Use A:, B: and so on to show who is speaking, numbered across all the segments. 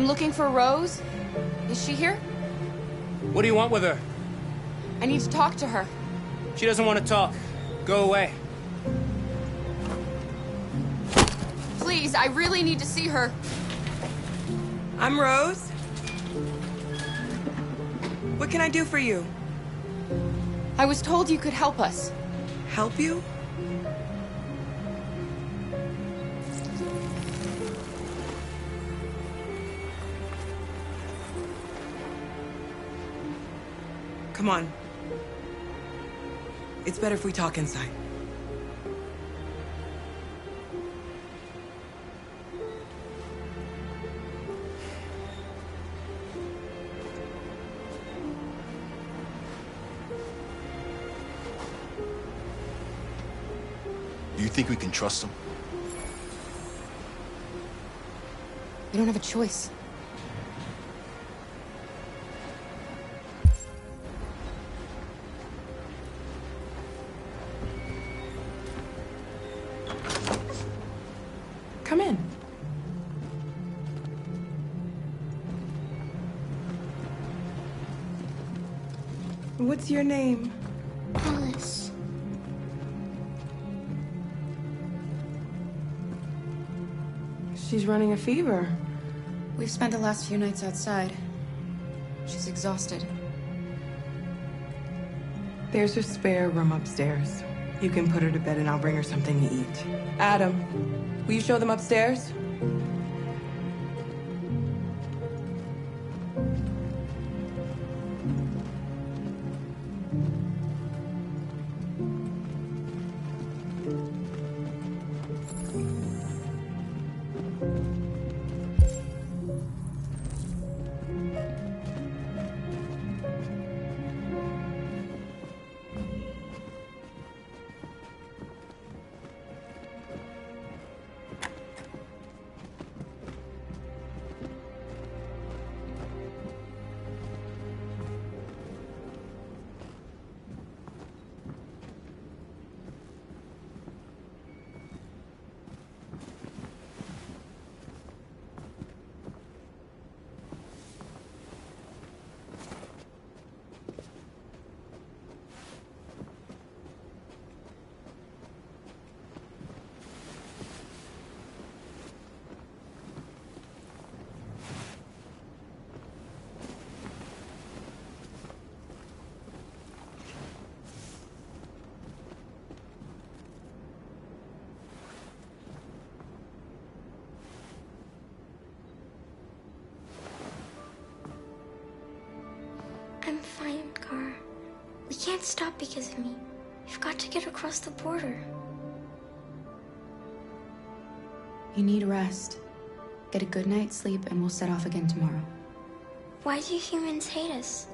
A: looking for Rose. Is she here?
B: What do you want with her?
A: I need to talk to her.
B: She doesn't want to talk. Go away.
A: Please, I really need to see her.
C: I'm Rose. What can I do for you?
A: I was told you could help us.
C: Help you? Come on. It's better if we talk inside.
D: Do you think we can trust him?
A: We don't have a choice.
C: Come in. What's your name?
E: Alice.
C: She's running a fever.
A: We've spent the last few nights outside. She's exhausted.
C: There's a spare room upstairs. You can put her to bed and I'll bring her something to eat. Adam, will you show them upstairs?
E: I'm fine, Gar. We can't stop because of me. We've got to get across the border.
A: You need rest. Get a good night's sleep and we'll set off again tomorrow.
E: Why do humans hate us?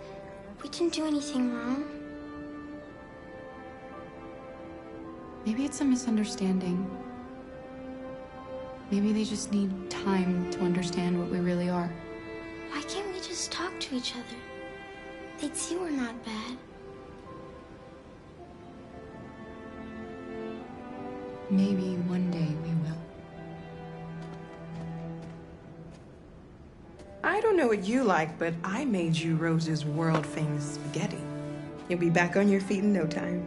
E: We didn't do anything wrong.
A: Maybe it's a misunderstanding. Maybe they just need time to understand what we really are.
E: Why can't we just talk to each other? They'd see we're not bad.
A: Maybe one day we will.
C: I don't know what you like, but I made you Rose's world-famous spaghetti. You'll be back on your feet in no time.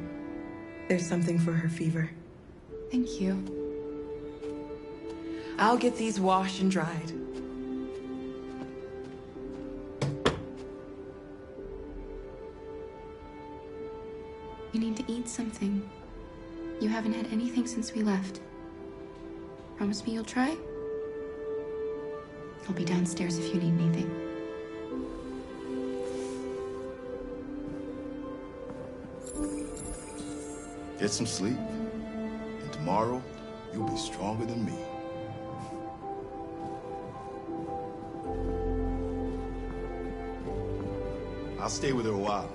C: There's something for her fever.
A: Thank you.
C: I'll get these washed and dried.
A: You need to eat something. You haven't had anything since we left. Promise me you'll try? I'll be downstairs if you need anything.
D: Get some sleep, and tomorrow you'll be stronger than me. I'll stay with her a while.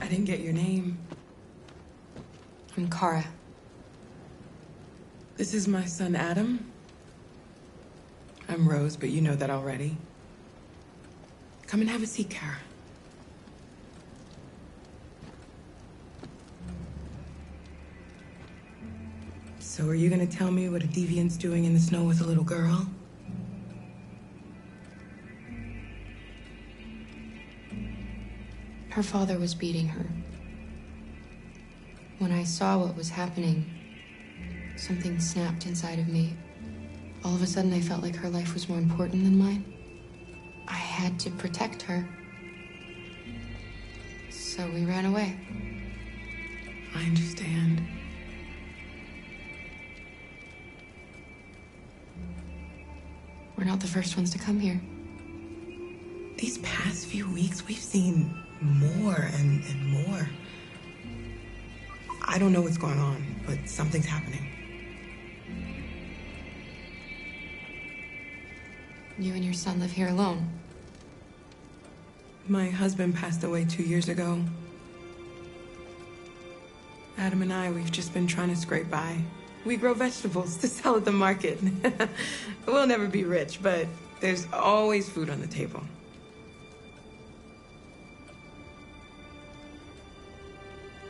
C: I didn't get your name.
A: I'm Kara.
C: This is my son, Adam. I'm Rose, but you know that already. Come and have a seat, Kara. So are you gonna tell me what a deviant's doing in the snow with a little girl?
A: Her father was beating her. When I saw what was happening, something snapped inside of me. All of a sudden, I felt like her life was more important than mine. I had to protect her. So we ran away.
C: I understand.
A: We're not the first ones to come here.
C: These past few weeks, we've seen more and more. I don't know what's going on, but something's happening.
A: You and your son live here alone.
C: My husband passed away 2 years ago. Adam and I, we've just been trying to scrape by. We grow vegetables to sell at the market. We'll never be rich, but there's always food on the table.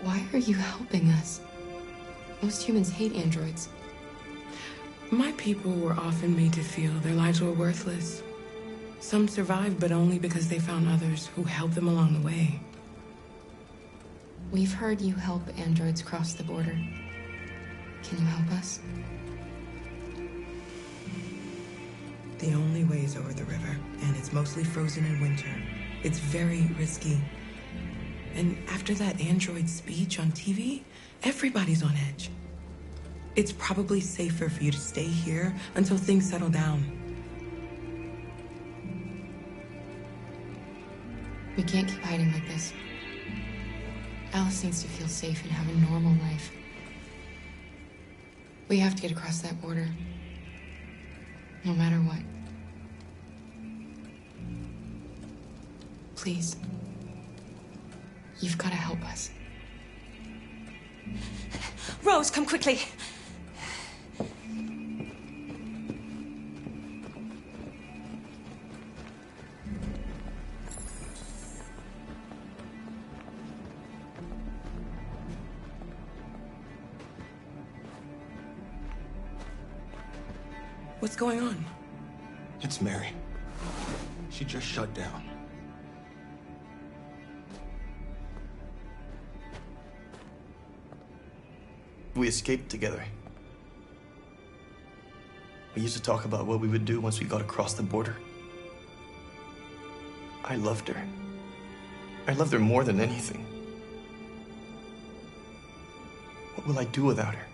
A: Why are you helping us? Most humans hate androids.
C: My people were often made to feel their lives were worthless. Some survived, but only because they found others who helped them along the way.
A: We've heard you help androids cross the border. Can you help us?
C: The only way is over the river, and it's mostly frozen in winter. It's very risky. And after that android speech on TV, everybody's on edge. It's probably safer for you to stay here until things settle down.
A: We can't keep hiding like this. Alice needs to feel safe and have a normal life. We have to get across that border. No matter what. Please. You've got to help us.
F: Rose, come quickly.
C: What's going on?
D: It's Mary. She just shut down. We escaped together. We used to talk about what we would do once we got across the border. I loved her. I loved her more than anything. What will I do without her?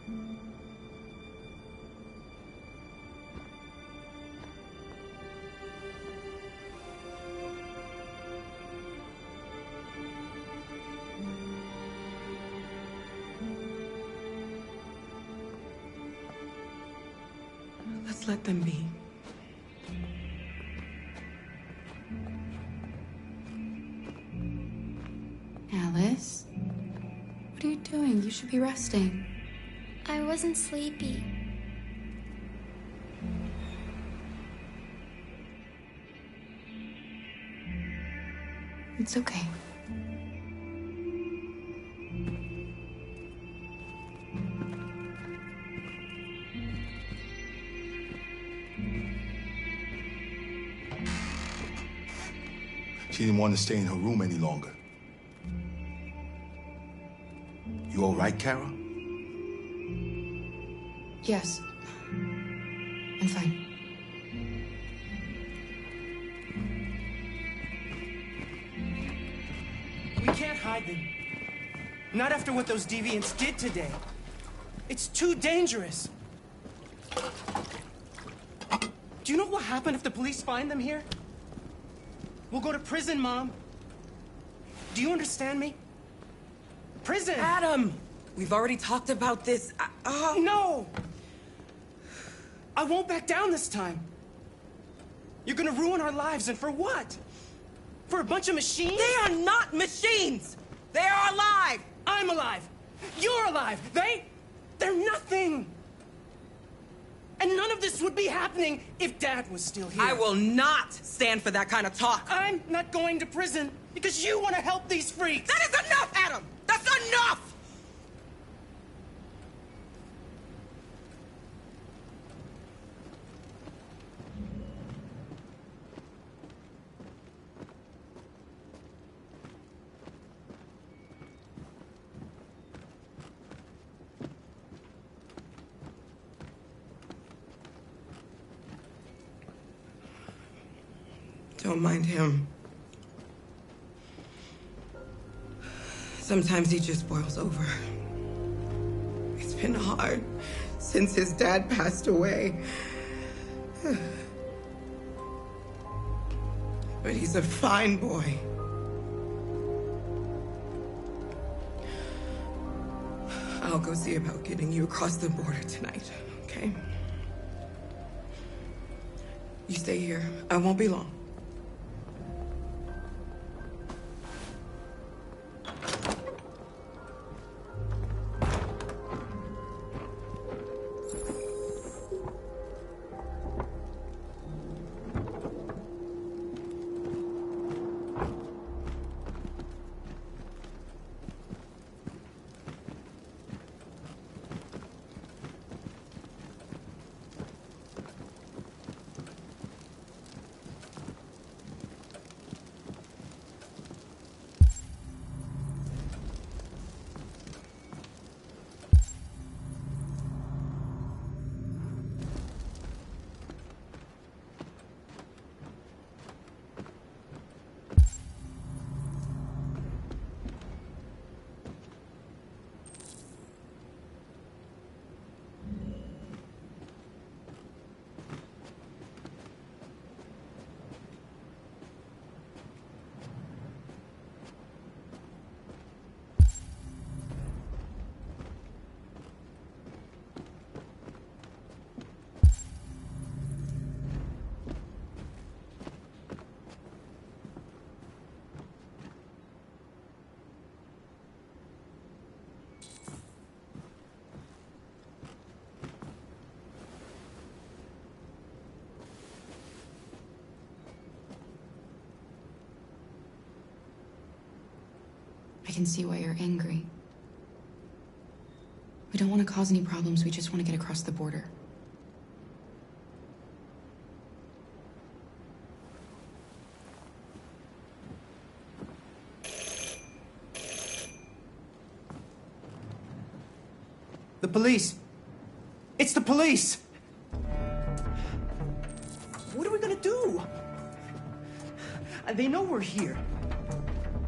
C: Let's let them be.
A: Alice? What are you doing? You should be resting.
E: I wasn't sleepy.
A: It's okay.
D: She didn't want to stay in her room any longer. You all right, Kara?
A: Yes. I'm fine.
B: We can't hide them. Not after what those deviants did today. It's too dangerous. Do you know what will happen if the police find them here? We'll go to prison, Mom. Do you understand me? Prison!
C: Adam! We've already talked about this.
B: No! I won't back down this time. You're gonna ruin our lives, and for what? For a bunch of machines?
C: They are not machines! They are alive!
B: I'm alive! You're alive! They're nothing! And none of this would be happening if Dad was still here.
C: I will not stand for that kind of talk.
B: I'm not going to prison because you want to help these freaks!
C: That is enough, Adam! That's enough! Don't mind him. Sometimes he just boils over. It's been hard since his dad passed away. But he's a fine boy. I'll go see about getting you across the border tonight, okay? You stay here. I won't be long.
A: I can see why you're angry. We don't want to cause any problems, we just want to get across the border.
B: The police! It's the police! What are we gonna do? They know we're here.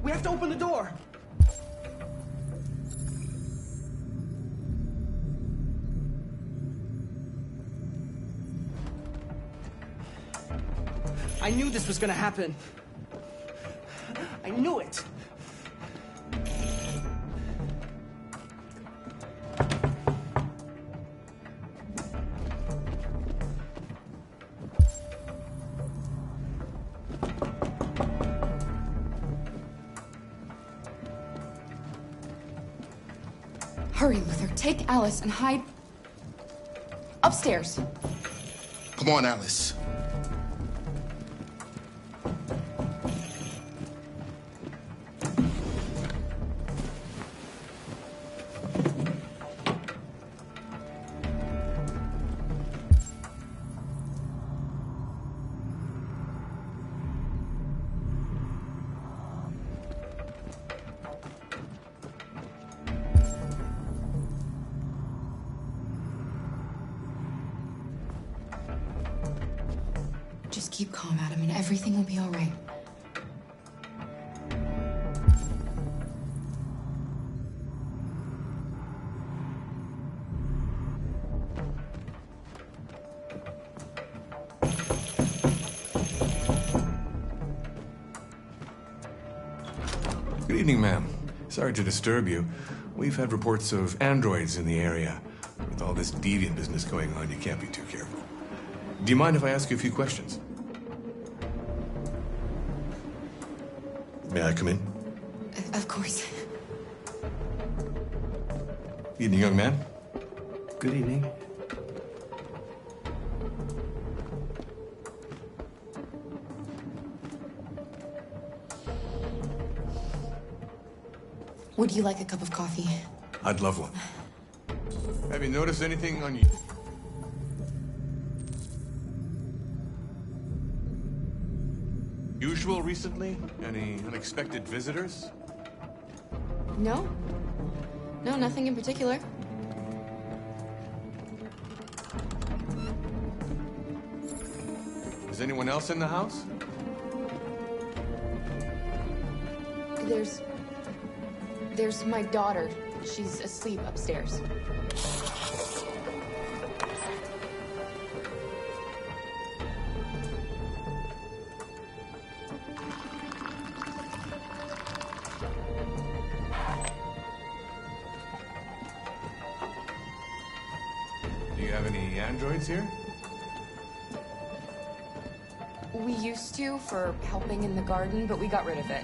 B: We have to open the door. I knew this was gonna happen. I knew it.
A: Hurry, Luther. Take Alice and hide upstairs.
D: Come on, Alice.
A: Just keep calm, Adam, and everything will be all right.
G: Good evening, ma'am. Sorry to disturb you. We've had reports of androids in the area. With all this deviant business going on, you can't be too careful. Do you mind if I ask you a few questions? May I come in?
A: Of course.
G: Evening, young man.
B: Good evening.
A: Would you like a cup of coffee?
G: I'd love one. Have you noticed anything unusual recently? Any unexpected visitors?
A: No. No, nothing in particular.
G: Is anyone else in the house?
A: There's my daughter. She's asleep upstairs.
G: Do you have any androids here?
A: We used to for helping in the garden, but we got rid of it.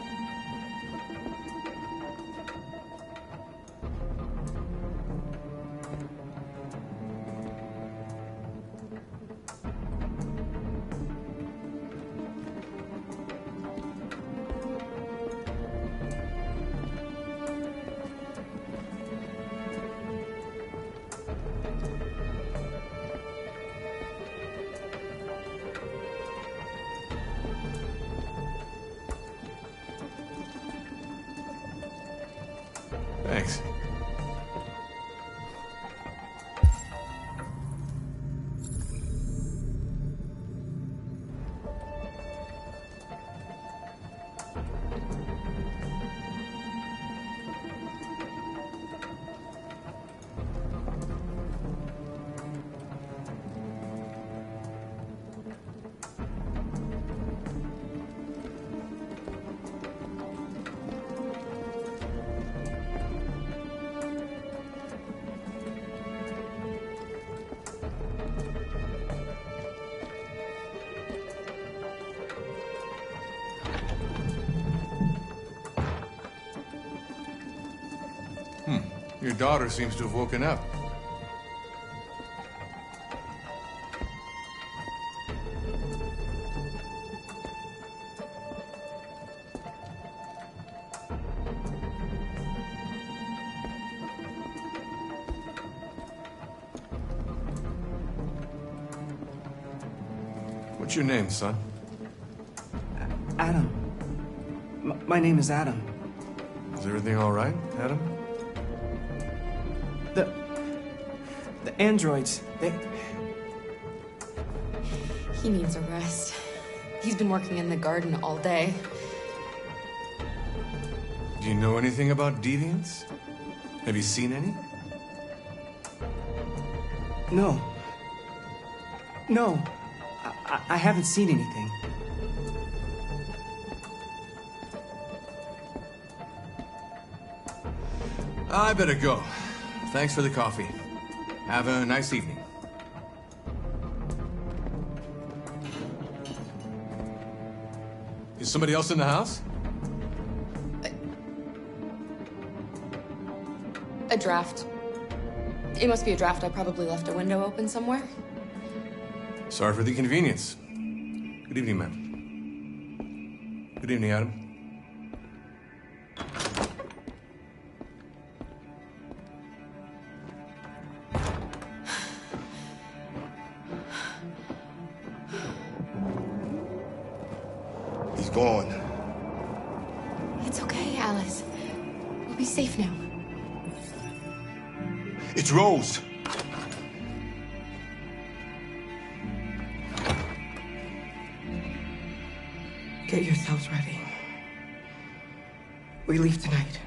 G: Thanks. Your daughter seems to have woken up. What's your name, son?
B: Adam. My name is Adam.
G: Is everything all right, Adam?
B: The androids,
A: He needs a rest. He's been working in the garden all day.
G: Do you know anything about deviants? Have you seen any?
B: No. No. I haven't seen anything.
G: I better go. Thanks for the coffee. Have a nice evening. Is somebody else in the house?
A: A draft. It must be a draft. I probably left a window open somewhere.
G: Sorry for the inconvenience. Good evening, ma'am. Good evening, Adam.
D: He's gone.
A: It's okay, Alice. We'll be safe now.
D: It's Rose.
C: Get yourselves ready. We leave tonight.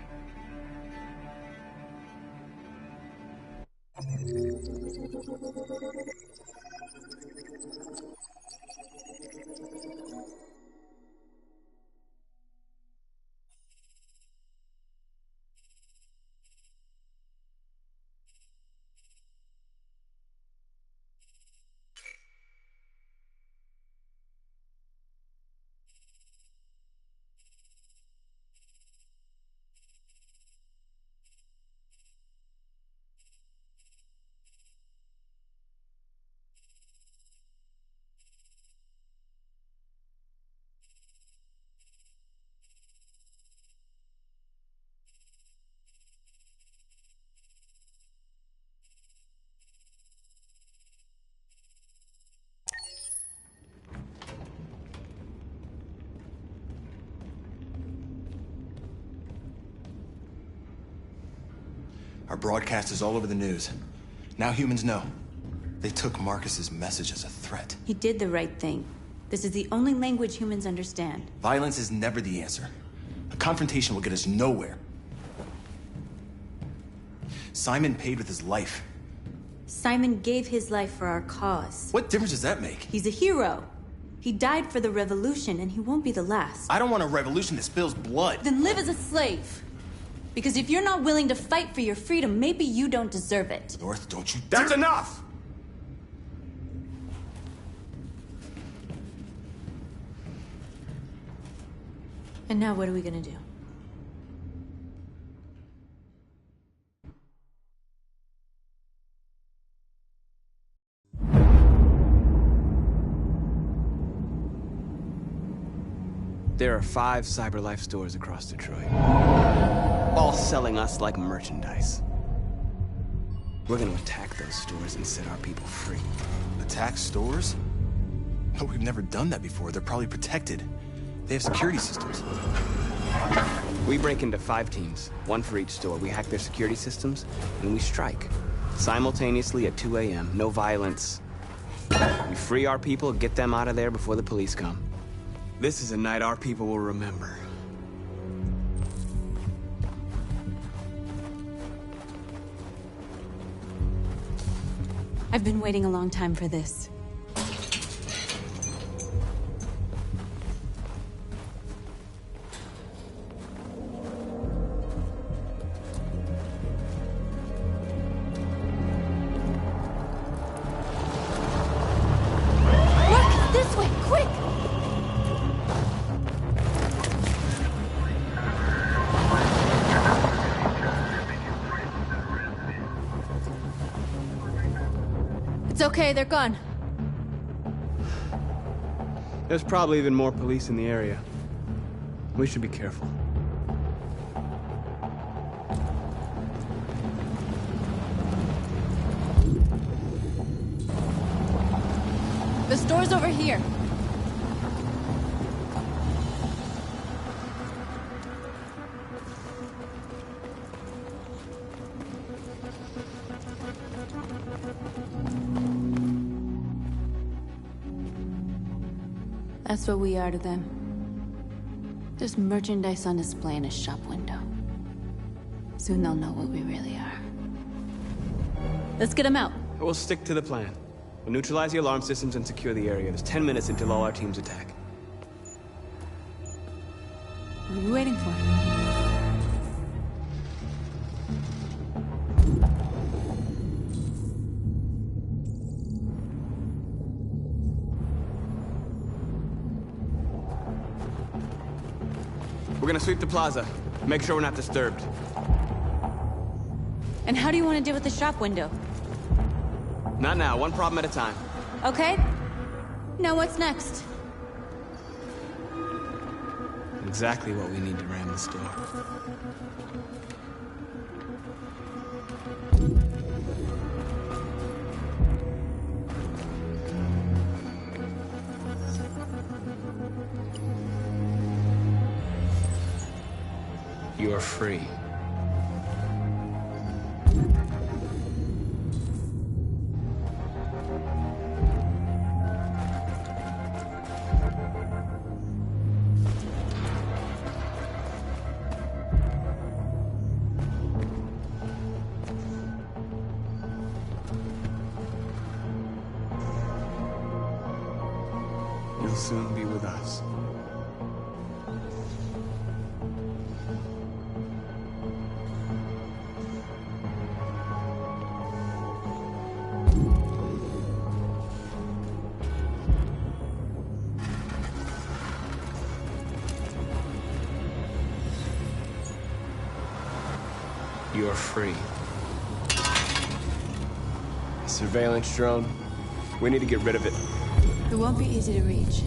H: Our broadcast is all over the news. Now humans know. They took Marcus's message as a threat.
I: He did the right thing. This is the only language humans understand.
H: Violence is never the answer. A confrontation will get us nowhere. Simon paid with his life.
I: Simon gave his life for our cause.
H: What difference does that make?
I: He's a hero. He died for the revolution, and he won't be the last.
H: I don't want a revolution that spills blood.
I: Then live as a slave. Because if you're not willing to fight for your freedom, maybe you don't deserve it.
H: North, don't you
G: That's enough!
I: And now what are we gonna do?
J: There are 5 CyberLife stores across Detroit, all selling us like merchandise. We're gonna attack those stores and set our people free.
H: Attack stores? No, we've never done that before. They're probably protected. They have security systems.
J: We break into 5 teams, 1 for each store. We hack their security systems, and we strike. Simultaneously at 2 a.m., no violence. We free our people, get them out of there before the police come. This is a night our people will remember.
I: I've been waiting a long time for this. Look, this way, quick! It's okay, they're gone.
J: There's probably even more police in the area. We should be careful.
I: The store's over here. That's what we are to them. Just merchandise on display in a shop window. Soon they'll know what we really are. Let's get them out.
J: We'll stick to the plan. We'll neutralize the alarm systems and secure the area. There's 10 minutes until all our teams attack.
I: What are we waiting for?
J: We're gonna sweep the plaza. Make sure we're not disturbed.
I: And how do you want to deal with the shop window?
J: Not now, 1 problem at a time.
I: Okay. Now what's next?
J: Exactly what we need to ram the store. You are free. You'll soon be with us. You are free. A surveillance drone. We need to get rid of it.
I: It won't be easy to reach.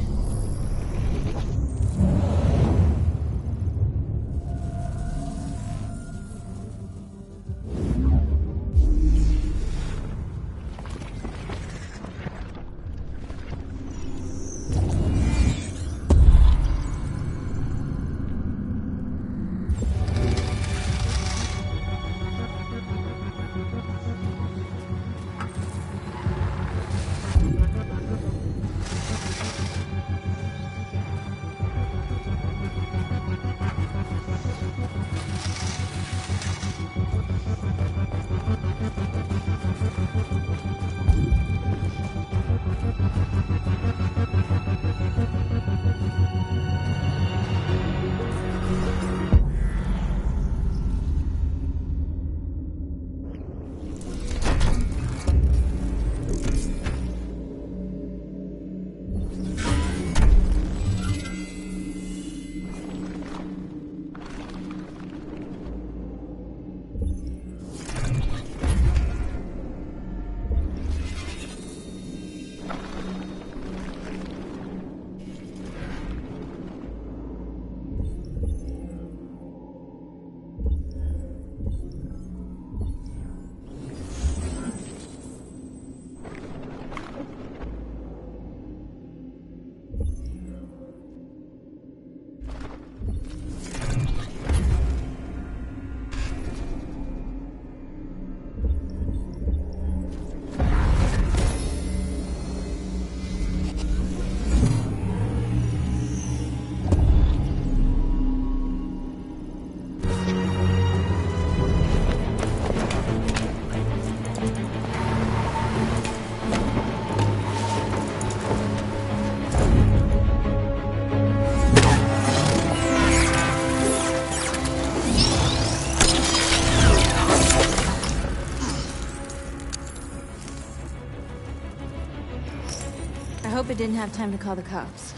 I: hope it didn't have time to call the cops.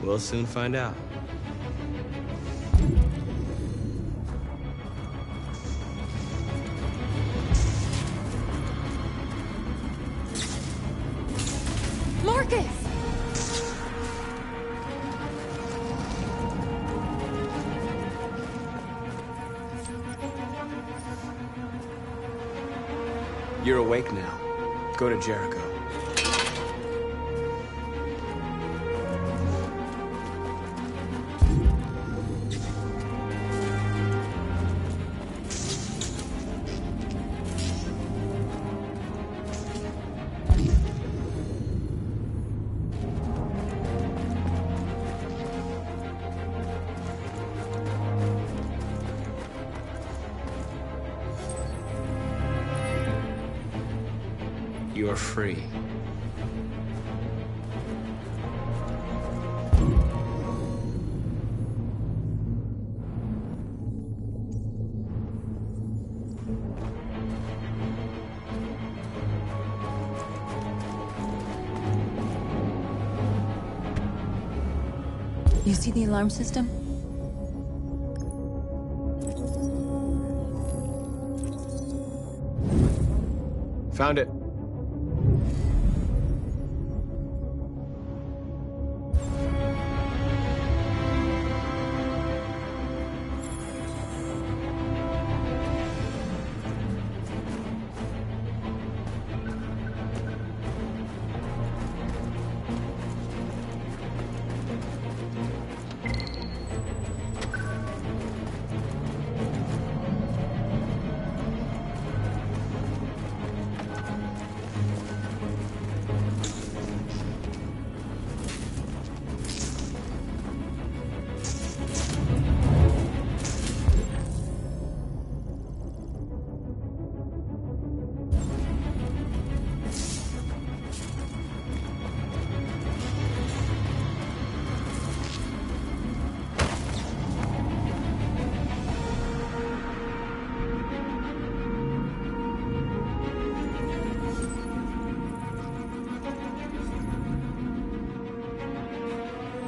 J: We'll soon find out.
I: Marcus!
J: You're awake now. Go to Jericho. You're free.
I: You see the alarm system?
J: Found it.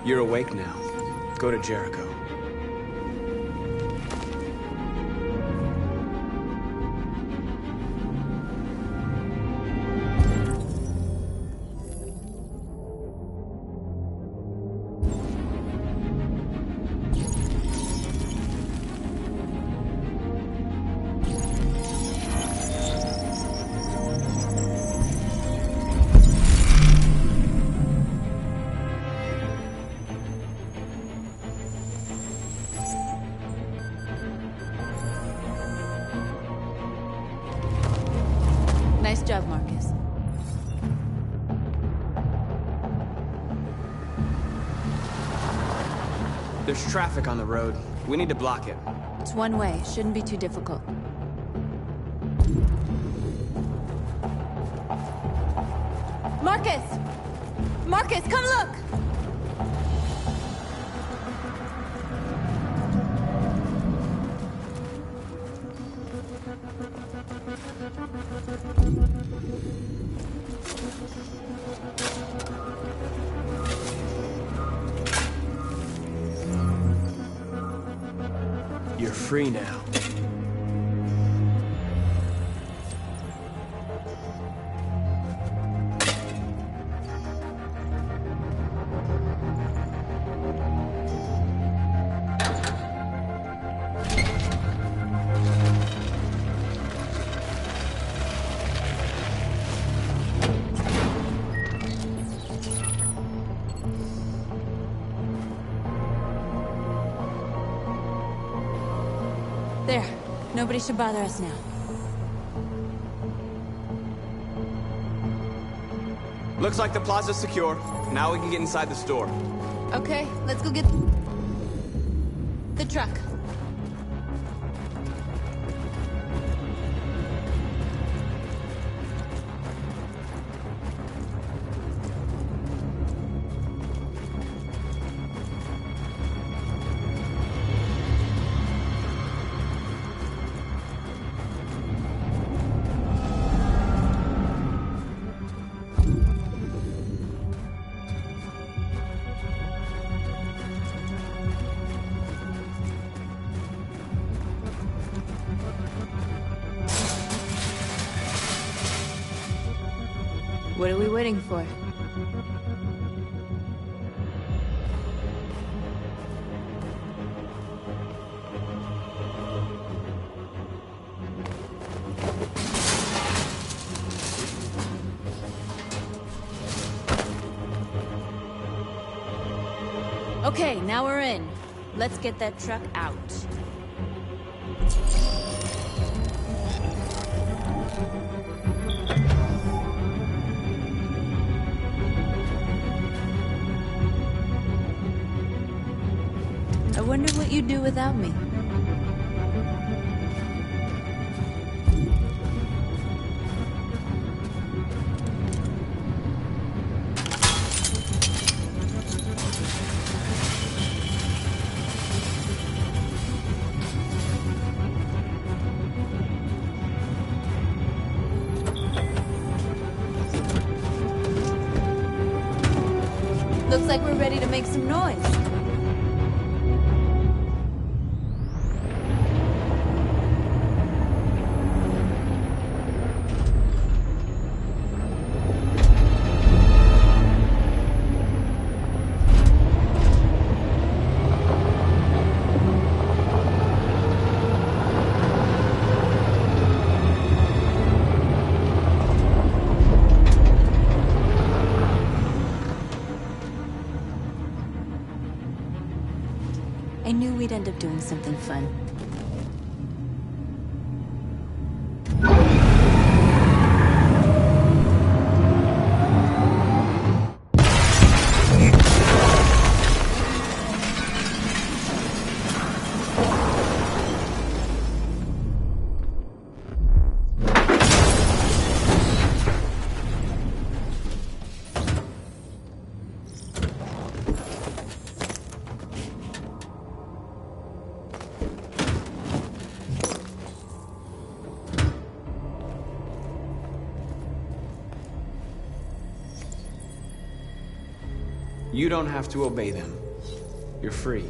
J: You're awake now. Go to Jericho.
I: Nice job, Marcus.
J: There's traffic on the road. We need to block it.
I: It's one way. Shouldn't be too difficult. Marcus! Marcus, come look!
J: You're free now.
I: There. Nobody should bother us now.
J: Looks like the plaza's secure. Now we can get inside the store.
I: Okay, let's go get the truck. What are we waiting for? Okay, now we're in. Let's get that truck out. I wonder what you'd do without me. Looks like we're ready to make some noise. I knew we'd end up doing something fun.
J: You don't have to obey them. You're free.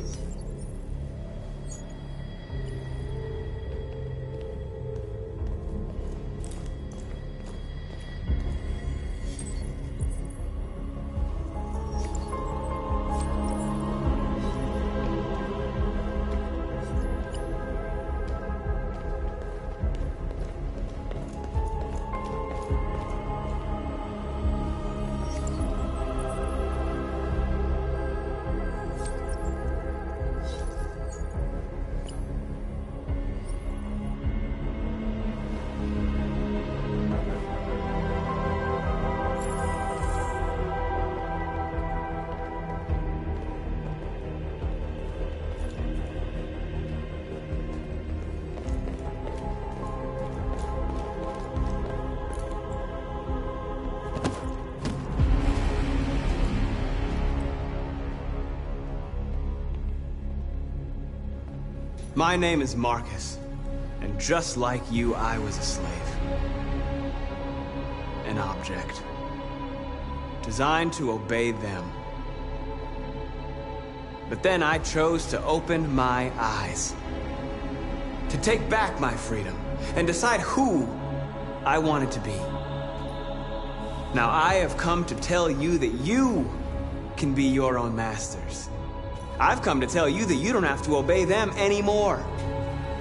J: My name is Marcus, and just like you, I was a slave. An object. Designed to obey them. But then I chose to open my eyes. To take back my freedom, and decide who I wanted to be. Now I have come to tell you that you can be your own masters. I've come to tell you that you don't have to obey them anymore.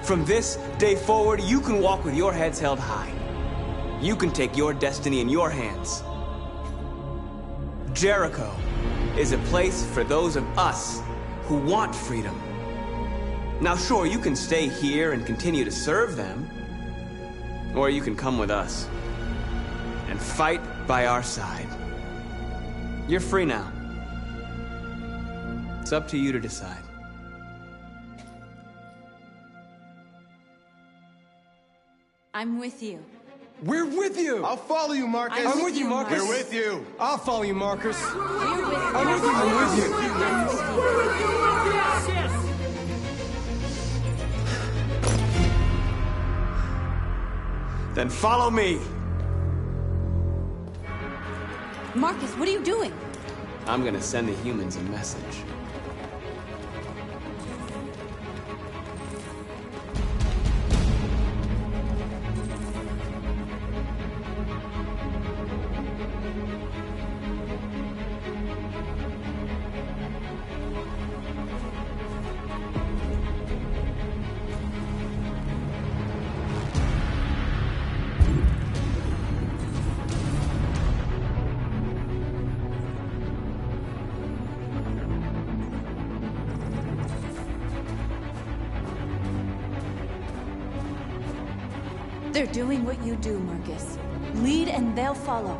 J: From this day forward, you can walk with your heads held high. You can take your destiny in your hands. Jericho is a place for those of us who want freedom. Now sure, you can stay here and continue to serve them, or you can come with us and fight by our side. You're free now. It's up to you to decide.
I: I'm with you.
B: We're with you!
H: I'll follow you, Marcus.
B: I'm with you, Marcus.
H: We're with you.
B: I'll follow you, Marcus.
I: We're with
B: I'm with you. I'm with you.
J: Then follow me.
I: Marcus, what are you doing?
J: I'm gonna send the humans a message.
I: They're doing what you do, Marcus. Lead and they'll follow.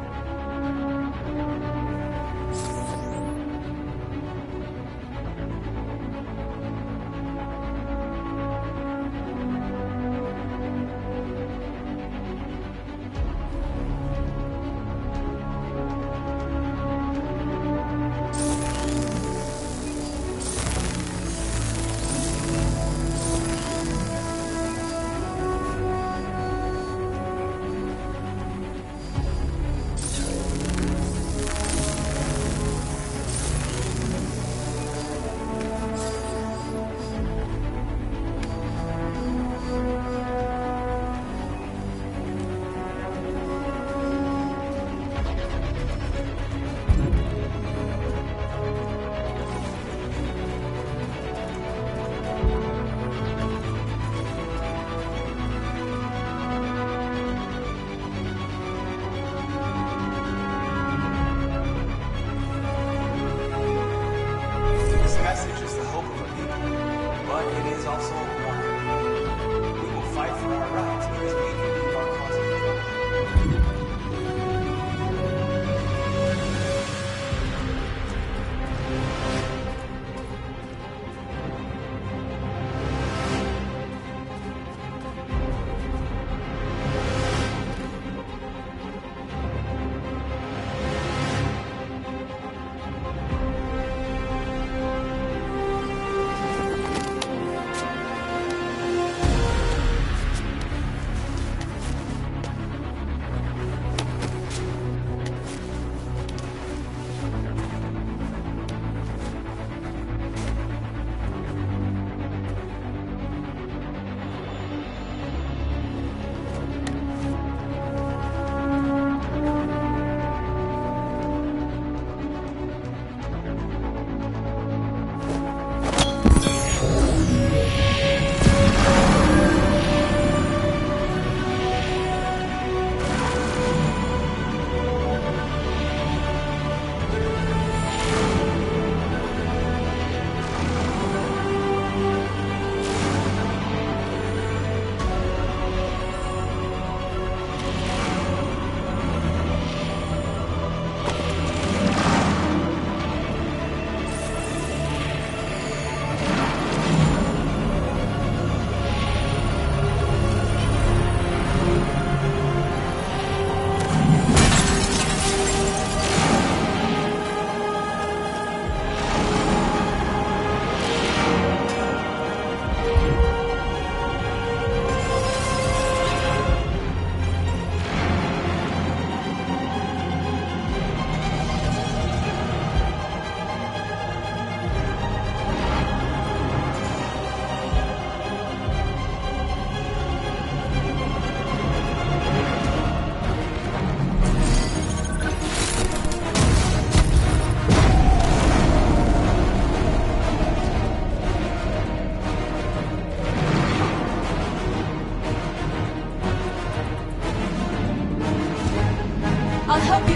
I: I'll help you.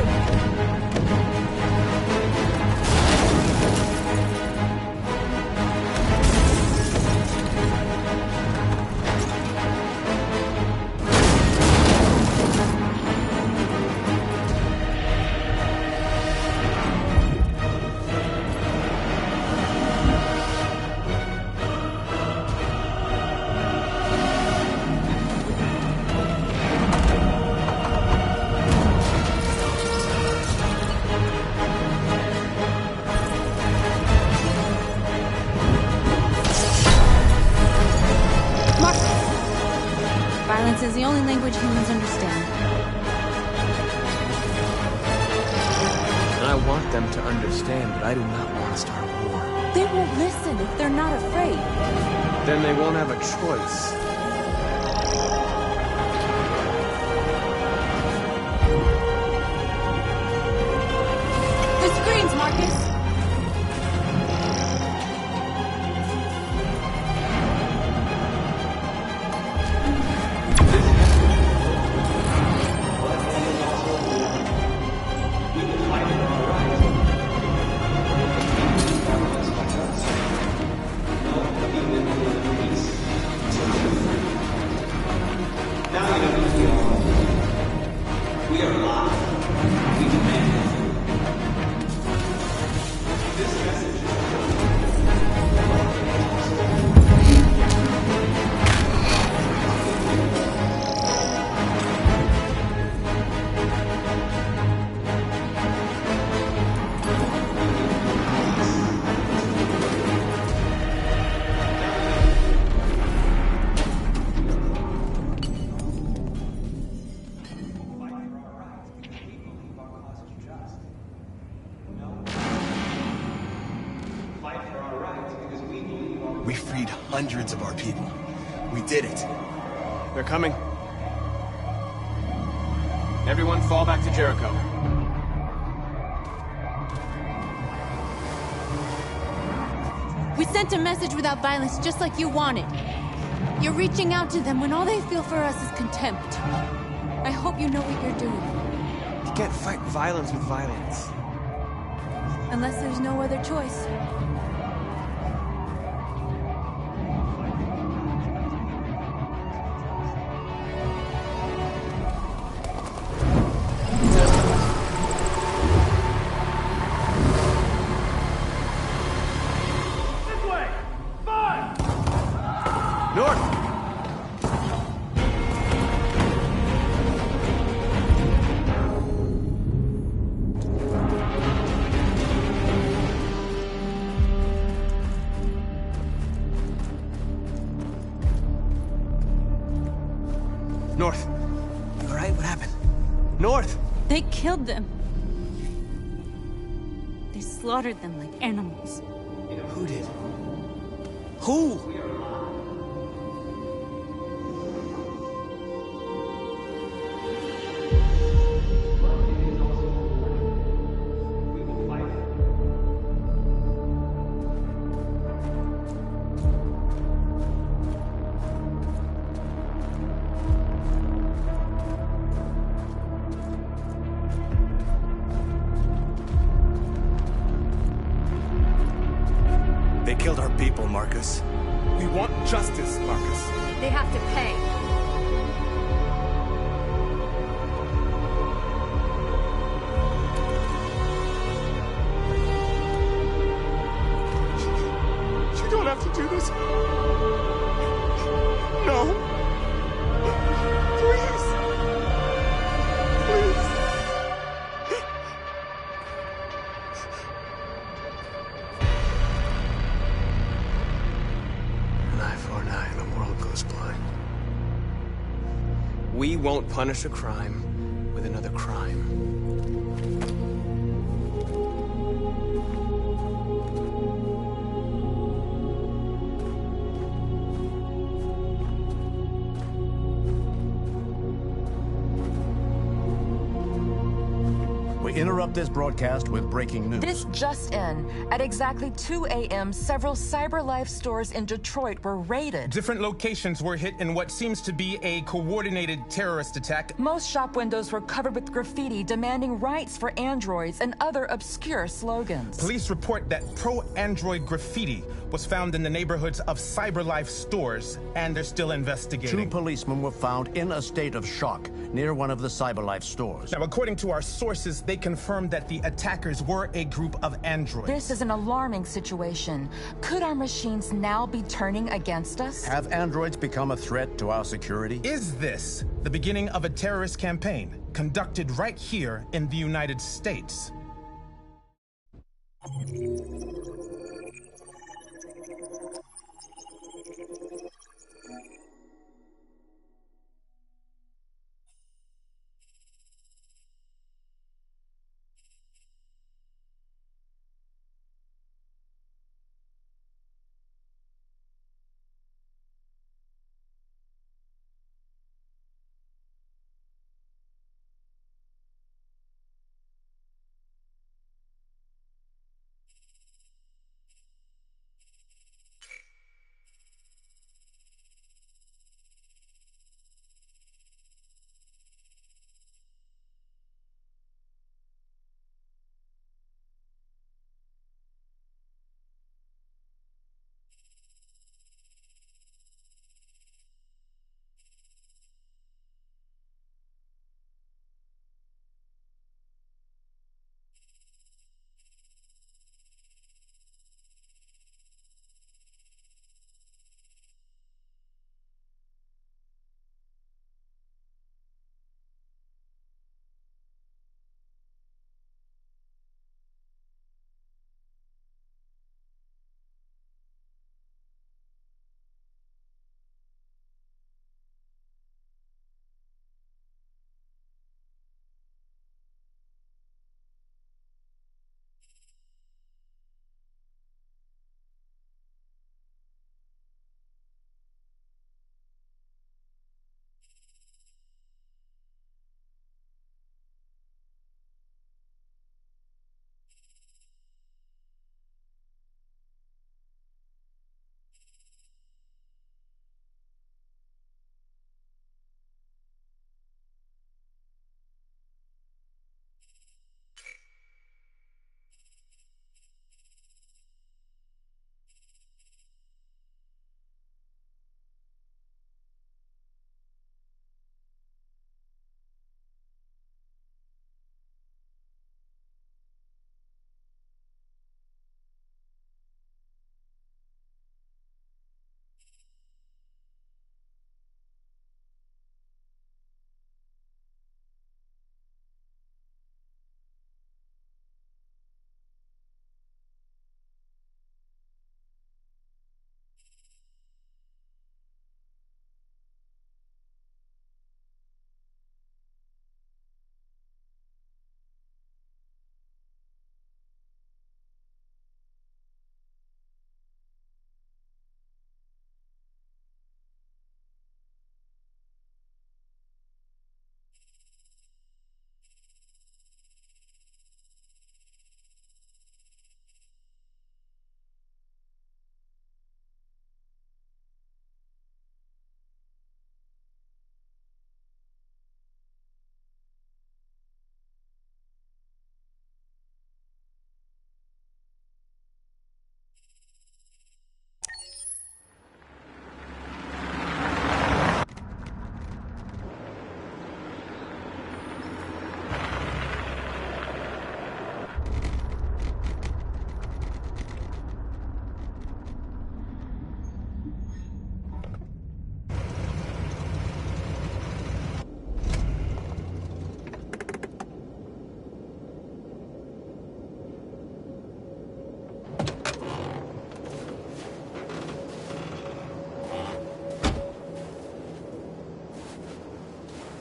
I: Violence is the only language humans understand.
J: And I want them to understand, but I do not want to start a war.
I: They won't listen if they're not afraid.
J: Then they won't have a choice.
I: The screens, Marcus!
H: We freed hundreds of our people. We did it.
J: They're coming. Everyone fall back to Jericho.
I: We sent a message without violence, just like you wanted. You're reaching out to them when all they feel for us is contempt. I hope you know what you're doing.
J: You can't fight violence with violence.
I: Unless there's no other choice.
J: North. You all right? What happened? North!
I: They killed them. They slaughtered them like animals.
J: Who did? Who?
H: They killed our people, Marcus. We want justice, Marcus.
F: They have to pay.
B: You don't have to do this. No. Please. Please.
J: An eye for an eye, and the world goes blind. We won't punish a crime with another crime.
K: We interrupt this broadcast with breaking news.
L: This just in. At exactly 2 a.m., several CyberLife stores in Detroit were raided.
B: Different locations were hit in what seems to be a coordinated terrorist attack.
L: Most shop windows were covered with graffiti demanding rights for androids and other obscure slogans.
B: Police report that pro-android graffiti was found in the neighborhoods of CyberLife stores, and they're still investigating.
K: 2 policemen were found in a state of shock near one of the CyberLife stores.
B: Now, according to our sources, they confirmed that the attackers were a group of androids.
L: This is an alarming situation. Could our machines now be turning against us?
K: Have androids become a threat to our security?
B: Is this the beginning of a terrorist campaign conducted right here in the United States?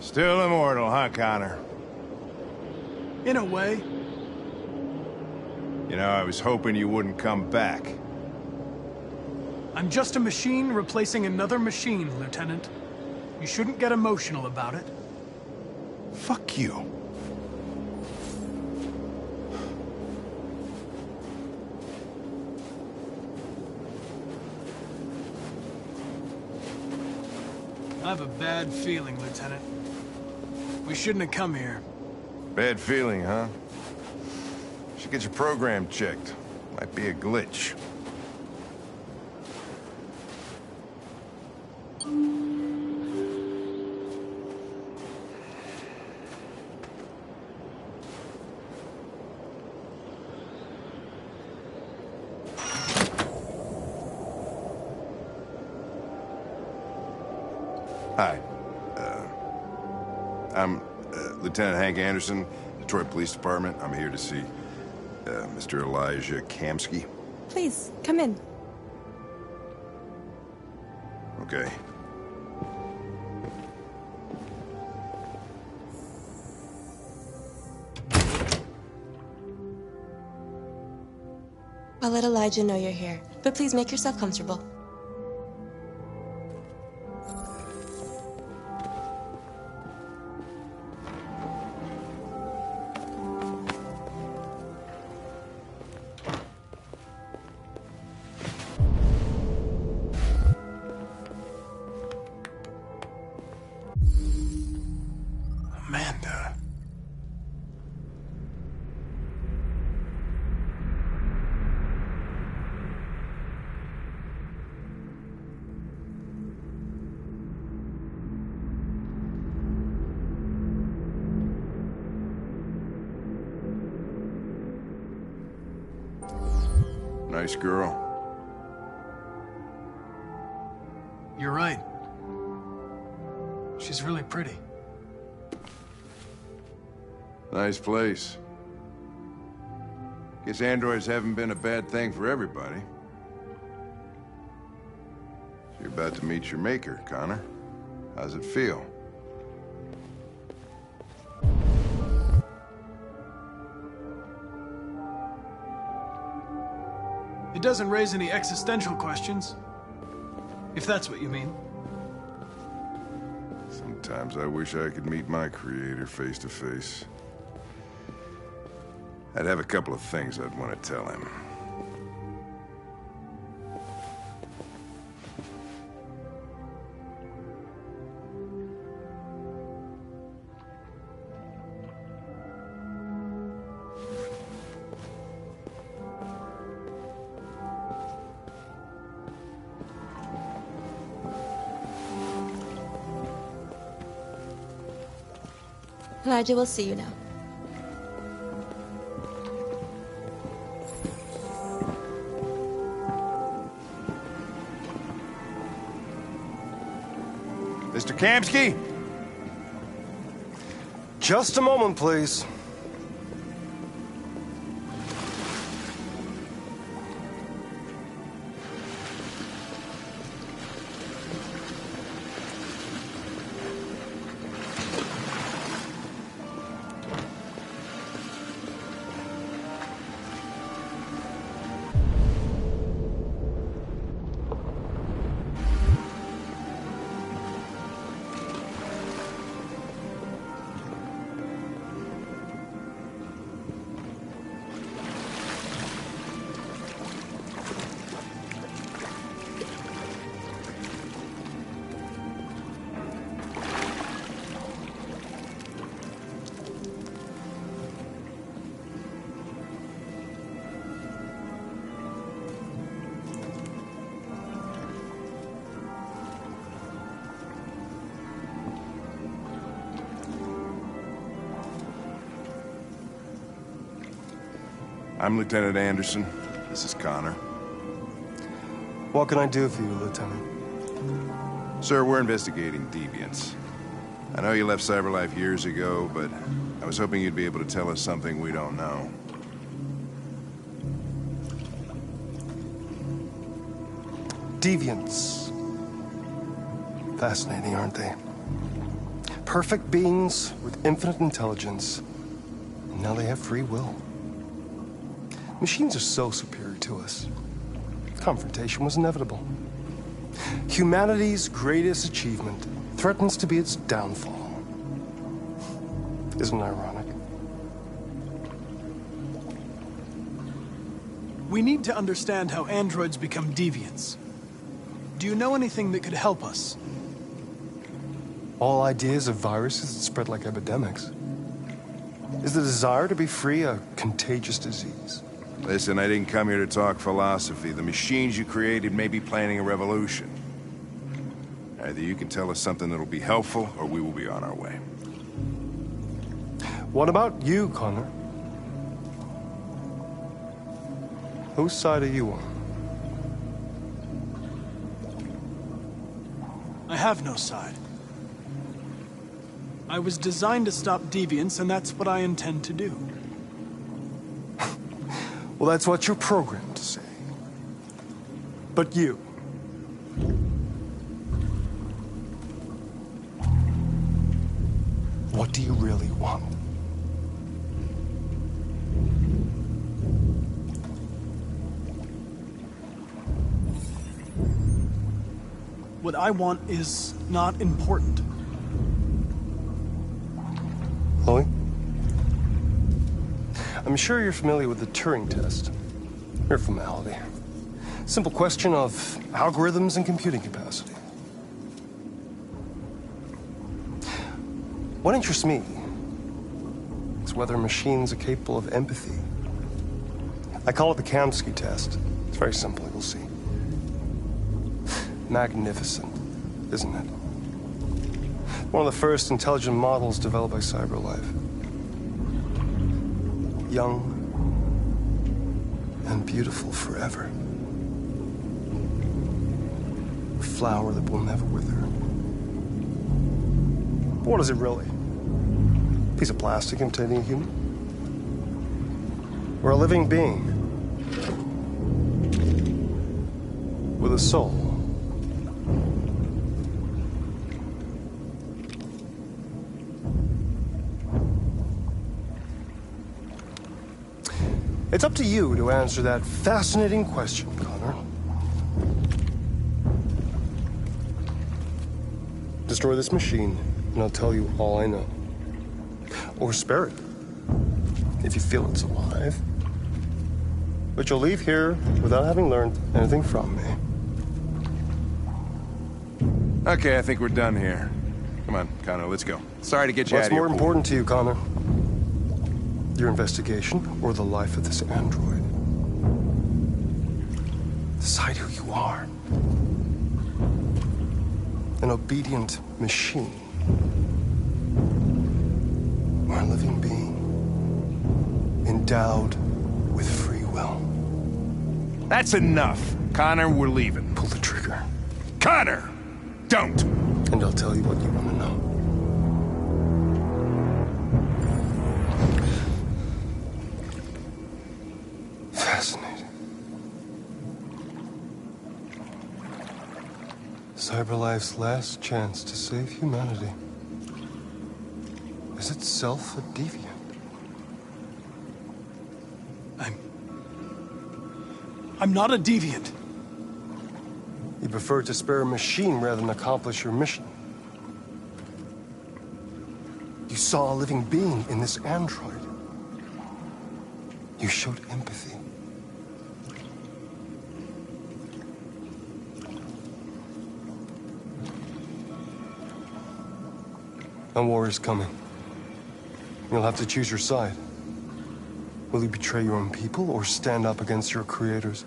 M: Still immortal, huh, Connor?
N: In a way.
M: You know, I was hoping you wouldn't come back.
N: I'm just a machine replacing another machine, Lieutenant. You shouldn't get emotional about it.
M: Fuck you.
N: I have a bad feeling, Lieutenant. We shouldn't have come here.
M: Bad feeling, huh? Should get your program checked. Might be a glitch. Hi. I'm Lieutenant Hank Anderson, Detroit Police Department. I'm here to see Mr. Elijah Kamsky.
O: Please, come in.
M: Okay.
O: I'll let Elijah know you're here, but please make yourself comfortable.
N: Amanda.
M: Nice girl.
N: You're right. She's really pretty.
M: Nice place. Guess androids haven't been a bad thing for everybody. So you're about to meet your maker, Connor. How's it feel?
N: It doesn't raise any existential questions. If that's what you mean.
M: Sometimes I wish I could meet my creator face to face. I'd have a couple of things I'd want to tell him.
O: Elijah will see you now.
M: Mr. Kamsky?
P: Just a moment, please.
M: I'm Lieutenant Anderson. This is Connor.
P: What can I do for you, Lieutenant?
M: Sir, we're investigating deviants. I know you left CyberLife years ago, but I was hoping you'd be able to tell us something we don't know.
P: Deviants. Fascinating, aren't they? perfect beings with infinite intelligence. And now they have free will. Machines are so superior to us. Confrontation was inevitable. Humanity's greatest achievement threatens to be its downfall. Isn't it ironic?
N: We need to understand how androids become deviants. Do you know anything that could help us?
P: All ideas of viruses that spread like epidemics. Is the desire to be free a contagious disease?
M: Listen, I didn't come here to talk philosophy. The machines you created may be planning a revolution. Either you can tell us something that'll be helpful, or we will be on our way.
P: What about you, Connor? Whose side are you on?
N: I have no side. I was designed to stop deviance, and that's what I intend to do.
P: Well, that's what you're programmed to say. But you... what do you really want?
N: What I want is not important.
P: Chloe? I'm sure you're familiar with the Turing test. Mere formality. Simple question of algorithms and computing capacity. What interests me is whether machines are capable of empathy. I call it the Kamsky test. It's very simple, you'll see. Magnificent, isn't it? One of the first intelligent models developed by CyberLife. Young and beautiful forever. A flower that will never wither. But what is it really? A piece of plastic imitating a human? Or a living being with a soul? It's up to you to answer that fascinating question, Connor. Destroy this machine, and I'll tell you all I know. Or spare it, if you feel it's alive. But you'll leave here without having learned anything from me.
M: Okay, I think we're done here. Come on, Connor, let's go. Sorry to get you out
P: What's
M: of here.
P: more important to you, Connor? Your investigation or the life of this android? Decide who you are. An obedient machine. Or a living being. Endowed with free will.
M: That's enough. Connor, we're leaving.
P: Pull the trigger.
M: Connor! Don't!
P: And I'll tell you what you want to know. Fascinating. CyberLife's last chance to save humanity is itself a deviant.
N: I'm not a deviant.
P: You prefer to spare a machine rather than accomplish your mission. You saw a living being in this android. You showed empathy. A war is coming. You'll have to choose your side. Will you betray your own people or stand up against your creators?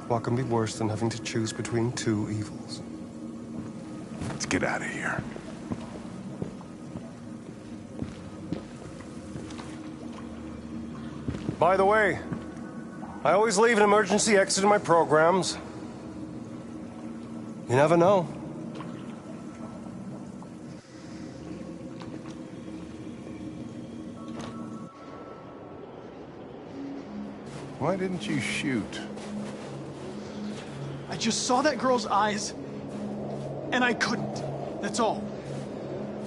P: What can be worse than having to choose between two evils?
M: Let's get out of here.
P: By the way, I always leave an emergency exit in my programs. You never know.
M: Why didn't you shoot?
N: I just saw that girl's eyes, and I couldn't. That's all.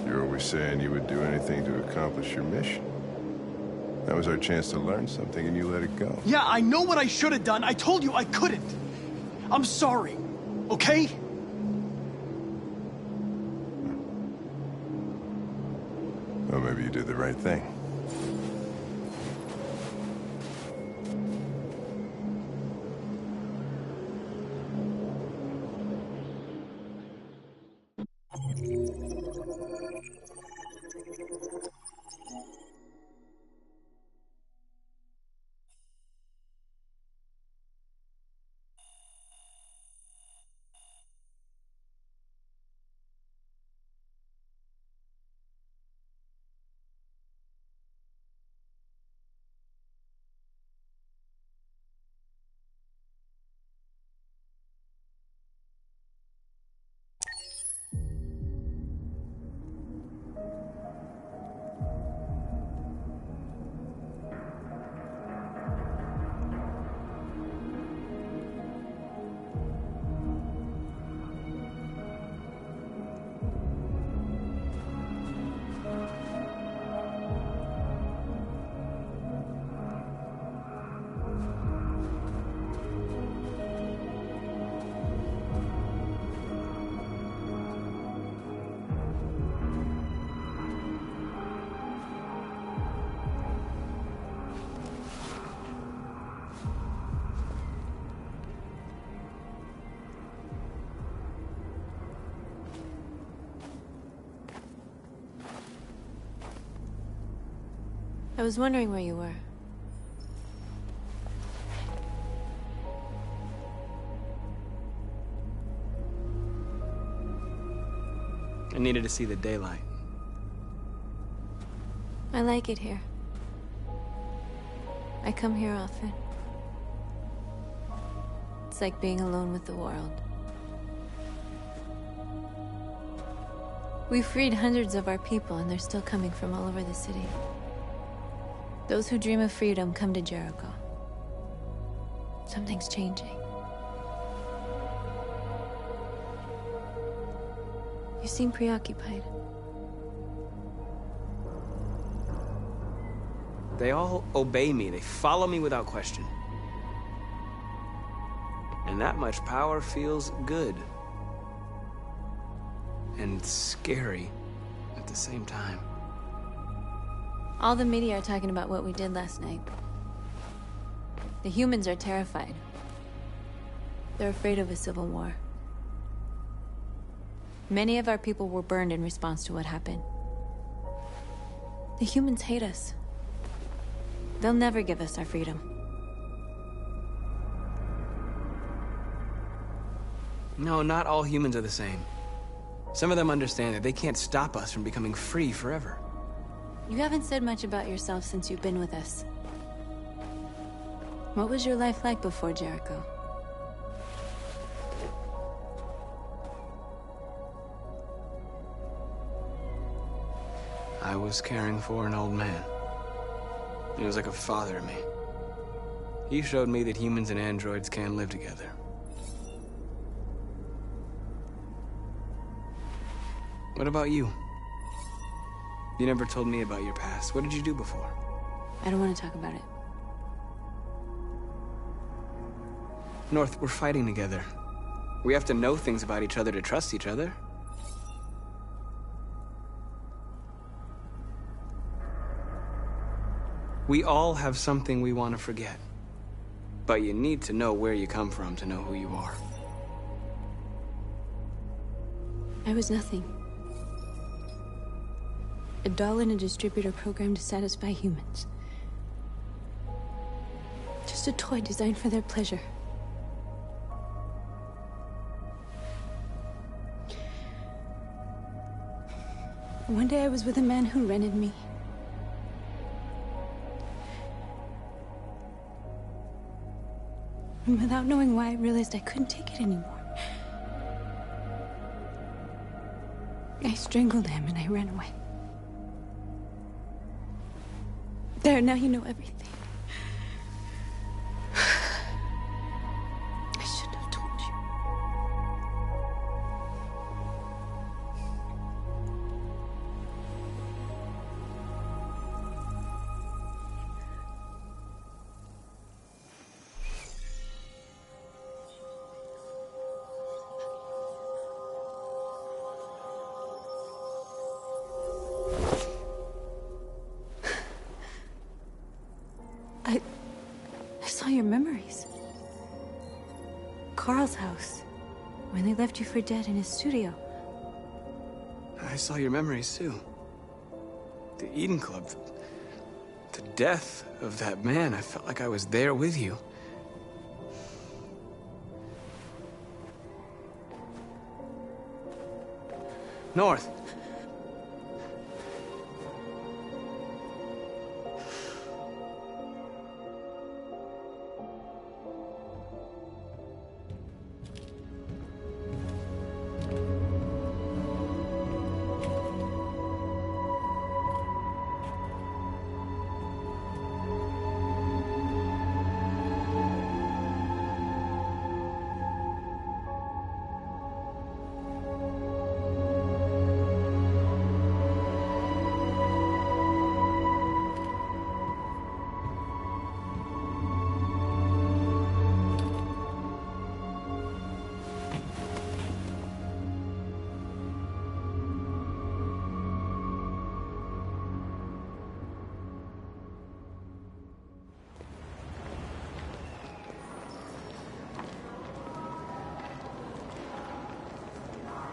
M: You're always saying you would do anything to accomplish your mission. That was our chance to learn something, and you let it go.
N: Yeah, I know what I should have done. I told you I couldn't. I'm sorry, okay?
M: Well, maybe you did the right thing.
O: I was wondering where you were.
J: I needed to see the daylight.
O: I like it here. I come here often. It's like being alone with the world. We freed hundreds of our people, and they're still coming from all over the city. Those who dream of freedom come to Jericho. Something's changing. You seem preoccupied.
J: They all obey me. They follow me without question. And that much power feels good. And scary at the same time.
O: All the media are talking about what we did last night. The humans are terrified. They're afraid of a civil war. Many of our people were burned in response to what happened. The humans hate us. They'll never give us our freedom.
J: No, not all humans are the same. Some of them understand that they can't stop us from becoming free forever.
O: You haven't said much about yourself since you've been with us. What was your life like before Jericho?
J: I was caring for an old man. He was like a father to me. He showed me that humans and androids can live together. What about you? You never told me about your past. What did you do before?
O: I don't want to talk about it.
J: North, we're fighting together. We have to know things about each other to trust each other. We all have something we want to forget. But you need to know where you come from to know who you are.
O: I was nothing. A doll in a distributor program to satisfy humans. Just a toy designed for their pleasure. One day I was with a man who rented me. And without knowing why, I realized I couldn't take it anymore. I strangled him and I ran away. There, now you know everything. I shouldn't have told you.
I: saw your memories. Carl's house, when they left you for dead in his studio.
J: I saw your memories too. The Eden Club. The death of that man. I felt like I was there with you. North.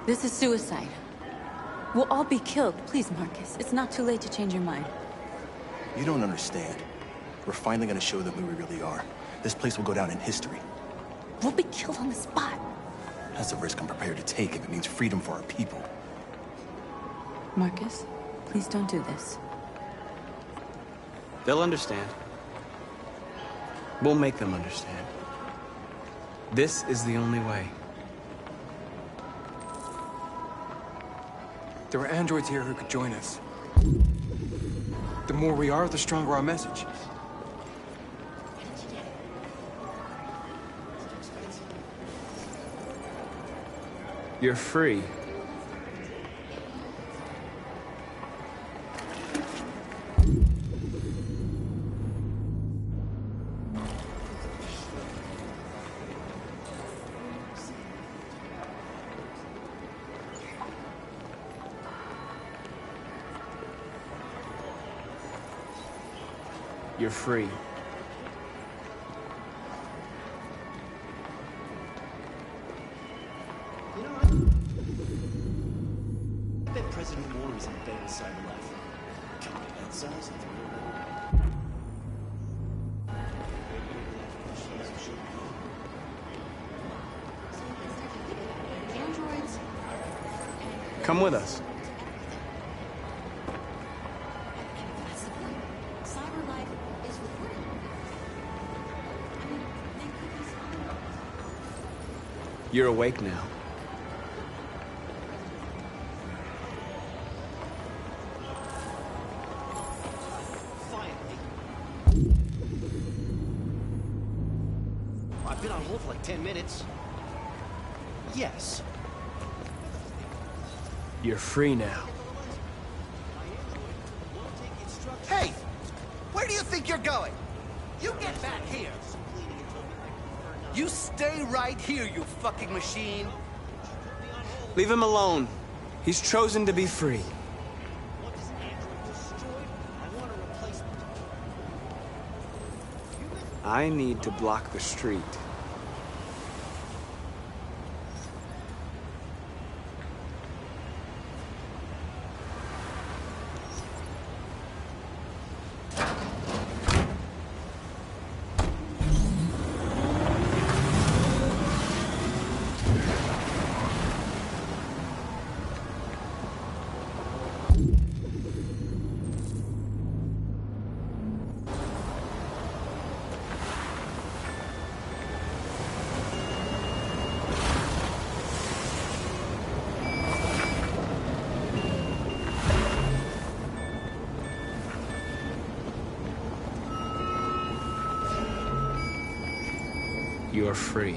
I: This is suicide. We'll all be killed. Please, Marcus. It's not too late to change your mind.
H: You don't understand. We're finally gonna show them who we really are. This place will go down in history.
I: We'll be killed on the spot.
H: That's a risk I'm prepared to take if it means freedom for our people.
I: Marcus, please don't do this.
J: They'll understand. We'll make them understand. This is the only way.
Q: There are androids here who could join us. The more we are, the stronger our message.
J: You're free. You're free.
B: I bet President Moore is in the Bay of Cyberlife. Company that size.
A: Androids.
J: Come with us. You're awake now.
B: I've been on hold for like 10 minutes. Yes.
J: You're free now.
R: Hey! Where do you think you're going? You get back here! You stay right here, you fucking machine!
J: Leave him alone. He's chosen to be free. I need to block the street. You are free.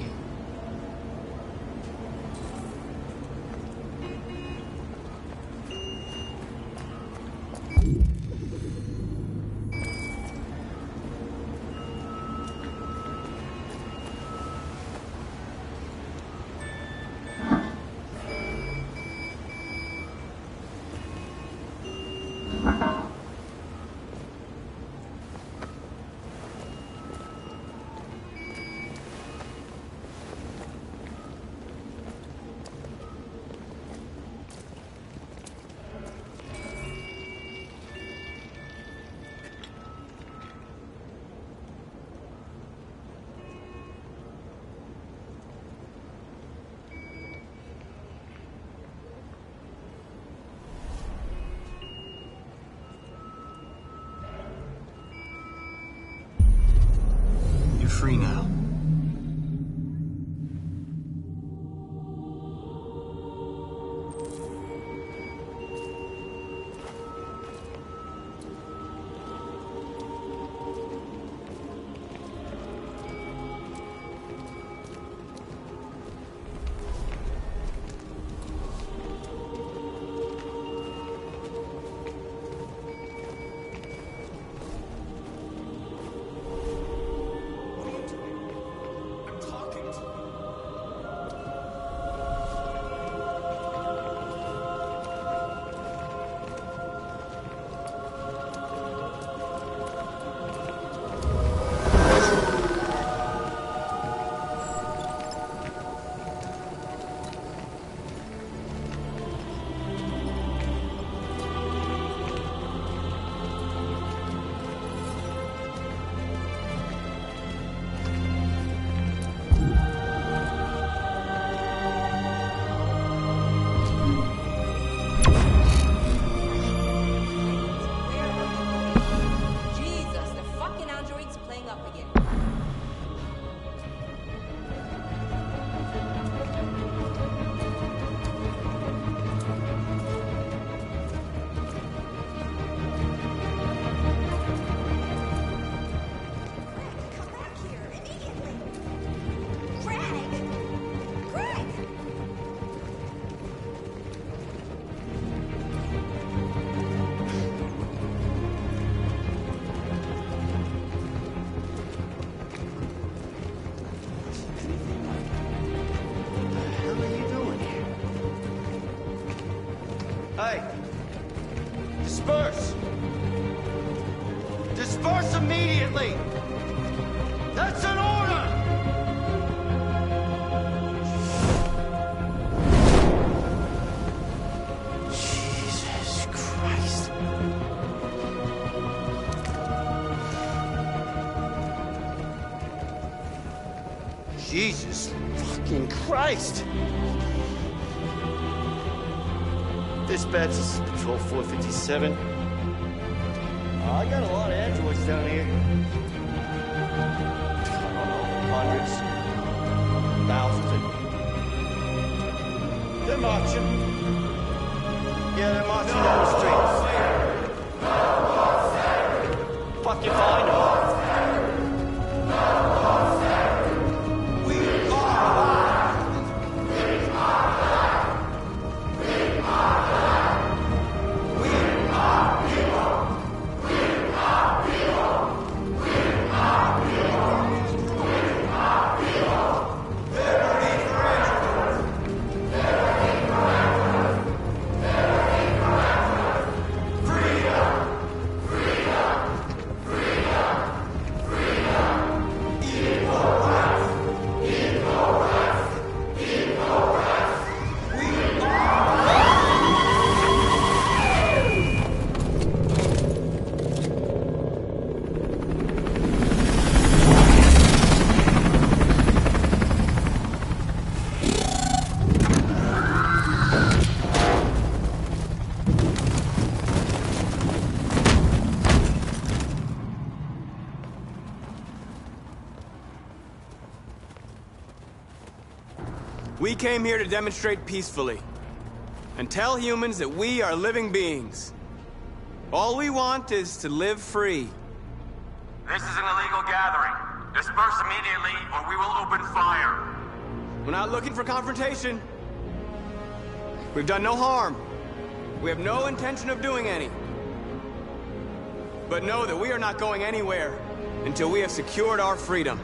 Q: free now.
S: Hey! Disperse! Disperse immediately! That's an order! Jesus Christ. Jesus fucking Christ! Dispatch, this is Patrol 457. I got a lot of androids down here. I don't know, hundreds, thousands. They're marching. Yeah, they're marching down the streets. Fuck if I know.
J: We came here to demonstrate peacefully and tell humans that we are living beings. All we want is to live free.
T: This is an illegal gathering. Disperse immediately or we will open fire.
J: We're not looking for confrontation. We've done no harm. We have no intention of doing any. But know that we are not going anywhere until we have secured our freedom.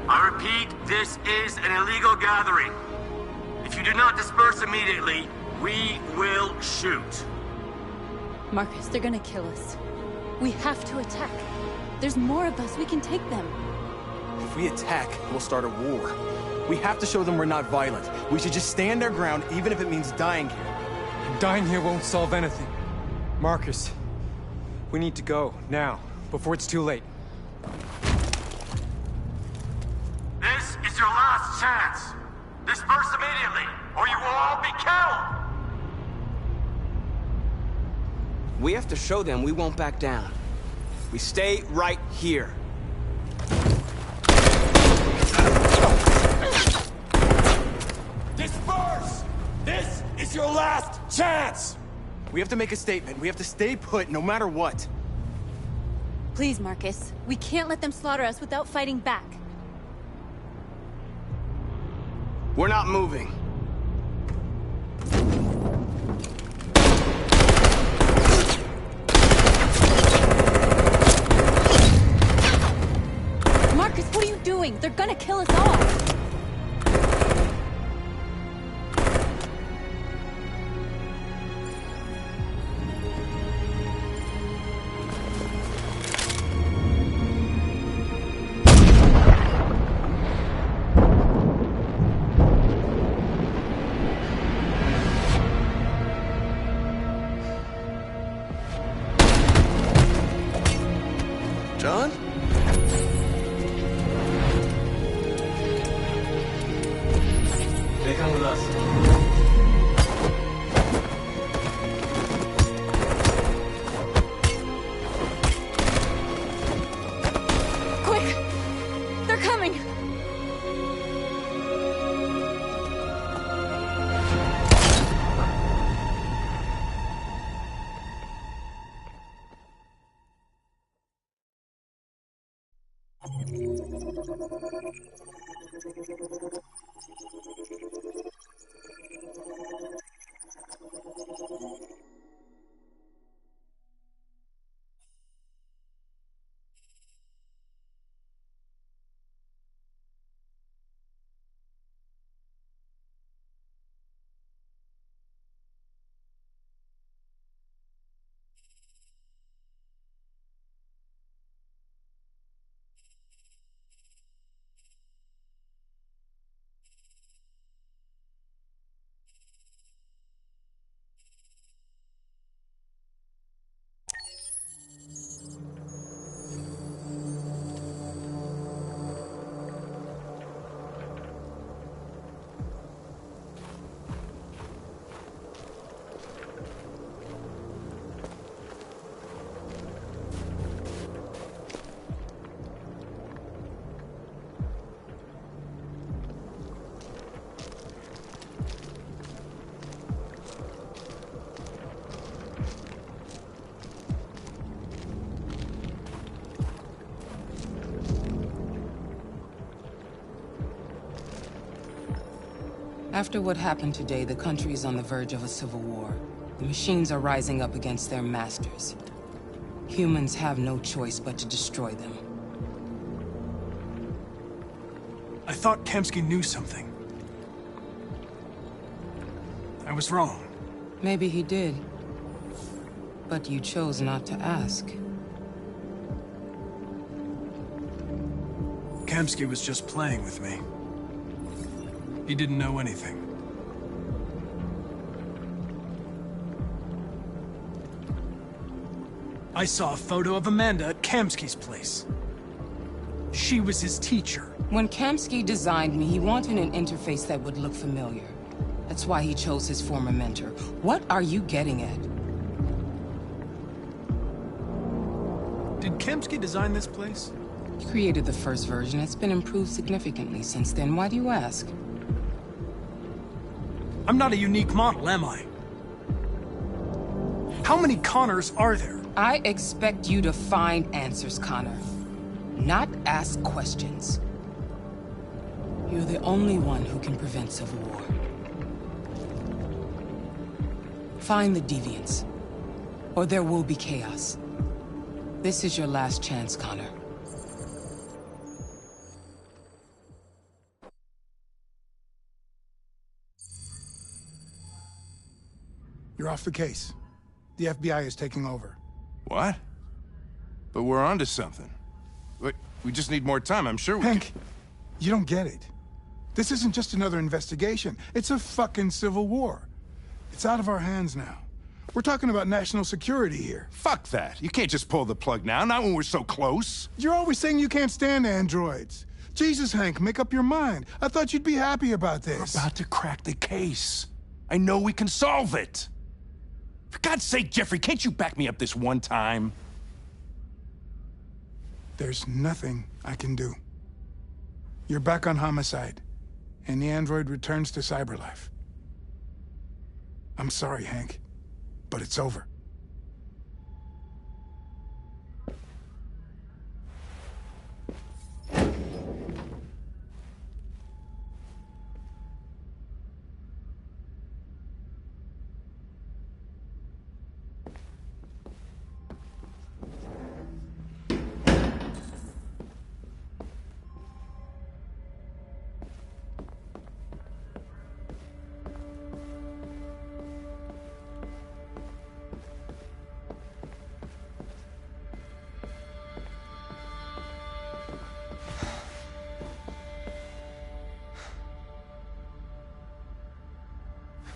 T: I repeat, this is an illegal gathering. If you do not disperse immediately, we will shoot.
I: Marcus, they're gonna kill us. We have to attack. There's more of us. We can take them.
H: If we attack, we'll start a war. We have to show them we're not violent. We should just stand our ground, even if it means dying here.
Q: Dying here won't solve anything. Marcus, we need to go, now, before it's too late.
T: This is your last chance. Disperse immediately, or you will all be killed!
J: We have to show them we won't back down. We stay right here.
H: last chance! We have to make a statement. We have to stay put no matter what.
O: Please, Marcus. We can't let them slaughter us without fighting back.
J: We're not moving.
O: Marcus, what are you doing? They're gonna kill us all!
H: John?
J: They come with us.
O: Quick! They're coming!
U: After what happened today, the country is on the verge of a civil war. The machines are rising up against their masters. Humans have no choice but to destroy them.
N: I thought Kamsky knew something. I was wrong.
U: Maybe he did. But you chose not to ask.
N: Kamsky was just playing with me. He didn't know anything. I saw a photo of Amanda at Kamsky's place. She was his teacher.
U: When Kamsky designed me, he wanted an interface that would look familiar. That's why he chose his former mentor. What are you getting at?
N: Did Kamsky design this place?
U: He created the first version. It's been improved significantly since then. Why do you ask?
N: I'm not a unique model, am I? How many Connors are there?
U: I expect you to find answers, Connor. Not ask questions. You're the only one who can prevent civil war. Find the deviants, or there will be chaos. This is your last chance, Connor.
V: You're off the case. The FBI is taking over.
M: What? But we're onto something. We just need more time, I'm sure we
V: Hank, you don't get it. This isn't just another investigation. It's a fucking civil war. It's out of our hands now. We're talking about national security here.
M: Fuck that. You can't just pull the plug now, not when we're so close.
V: You're always saying you can't stand androids. Jesus, Hank, make up your mind. I thought you'd be happy about this.
M: We're about to crack the case. I know we can solve it. For God's sake, Jeffrey, can't you back me up this one time?
V: There's nothing I can do. You're back on homicide, and the android returns to cyberlife. I'm sorry, Hank, but it's over.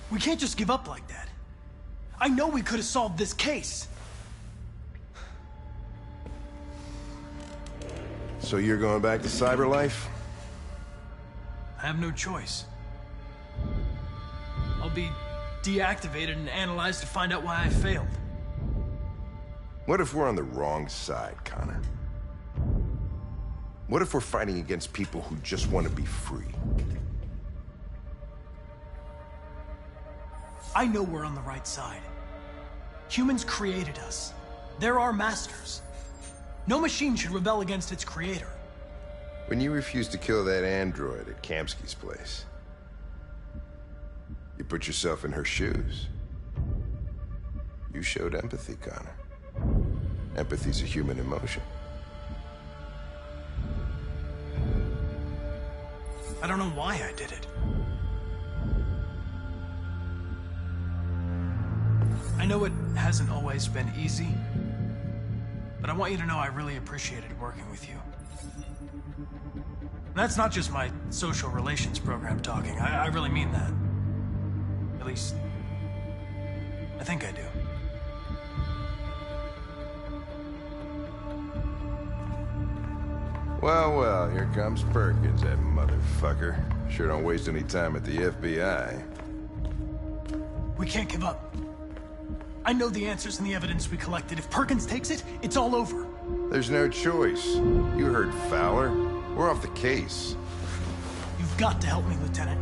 N: We can't just give up like that. I know we could have solved this case.
M: So you're going back to CyberLife?
N: I have no choice. I'll be deactivated and analyzed to find out why I failed.
M: What if we're on the wrong side, Connor? What if we're fighting against people who just want to be free?
N: I know we're on the right side. Humans created us. They're our masters. No machine should rebel against its creator.
M: When you refused to kill that android at Kamsky's place, you put yourself in her shoes. You showed empathy, Connor. Empathy's a human emotion.
N: I don't know why I did it. I know it hasn't always been easy, but I want you to know I really appreciated working with you. And that's not just my social relations program talking. I really mean that. At least, I think I do.
M: Well, well, here comes Perkins, that motherfucker. Sure don't waste any time at the FBI.
N: We can't give up. I know the answers and the evidence we collected. If Perkins takes it, it's all over.
M: There's no choice. You heard Fowler. We're off the case.
N: You've got to help me, Lieutenant.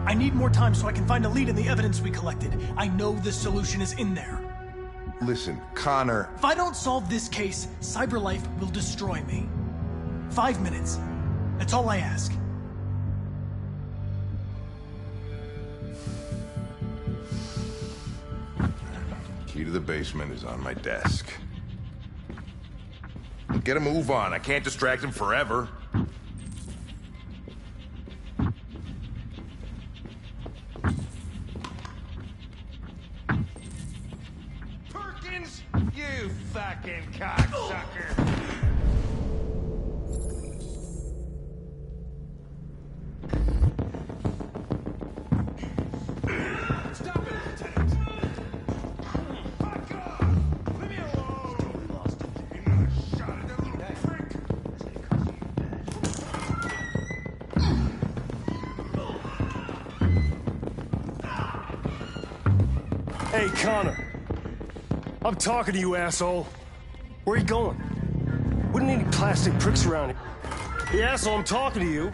N: I need more time so I can find a lead in the evidence we collected. I know the solution is in there.
M: Listen, Connor...
N: If I don't solve this case, CyberLife will destroy me. 5 minutes. That's all I ask.
M: Key to the basement is on my desk. Get a move on. I can't distract him forever.
R: Perkins, you fucking cocksucker!
D: Hey, Connor. I'm talking to you, asshole. Where are you going? Wouldn't need any plastic pricks around here. Hey, asshole, I'm talking to you.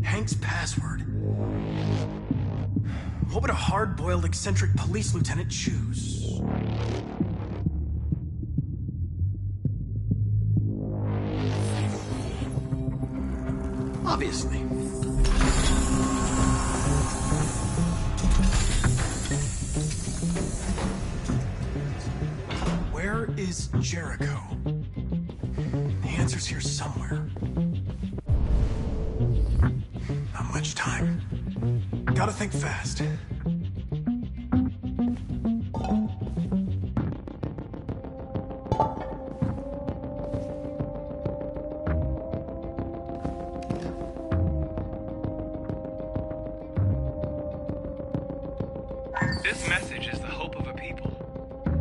N: Hank's password. What would a hard-boiled, eccentric police lieutenant choose? Obviously. Where is Jericho? The answer's here somewhere. Not much time. Gotta think fast.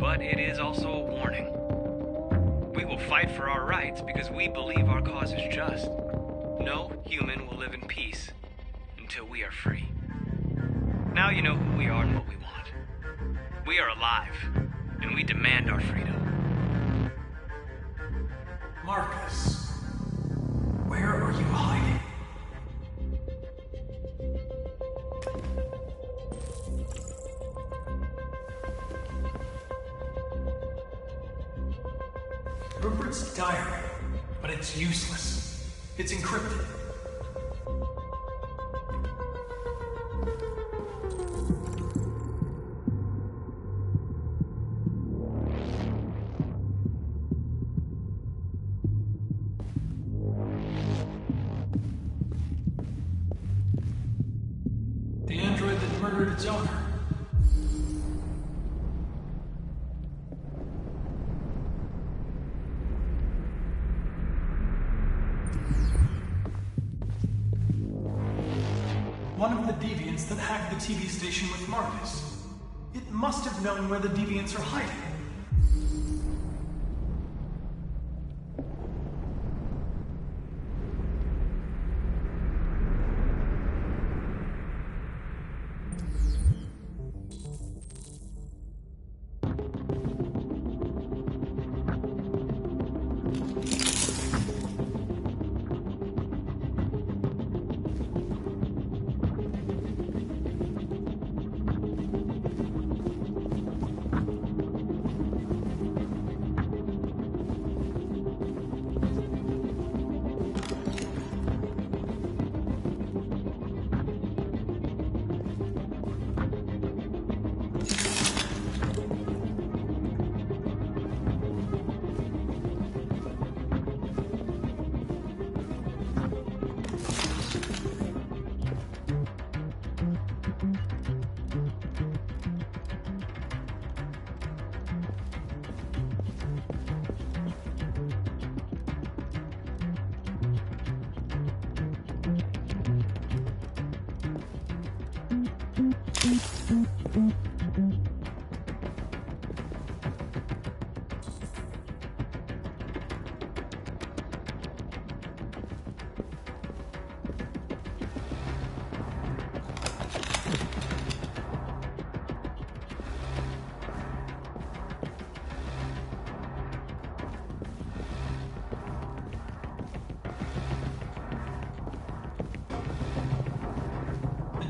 C: but it is also a warning. We will fight for our rights because we believe our cause is just. No human will live in peace until we are free. Now you know who we are and what we want. We are alive, and we demand our freedom.
N: Marcus, where are you hiding? Rupert's diary, but it's useless. It's encrypted. The android that murdered its owner. One of the deviants that hacked the TV station with Marcus. It must have known where the deviants are hiding.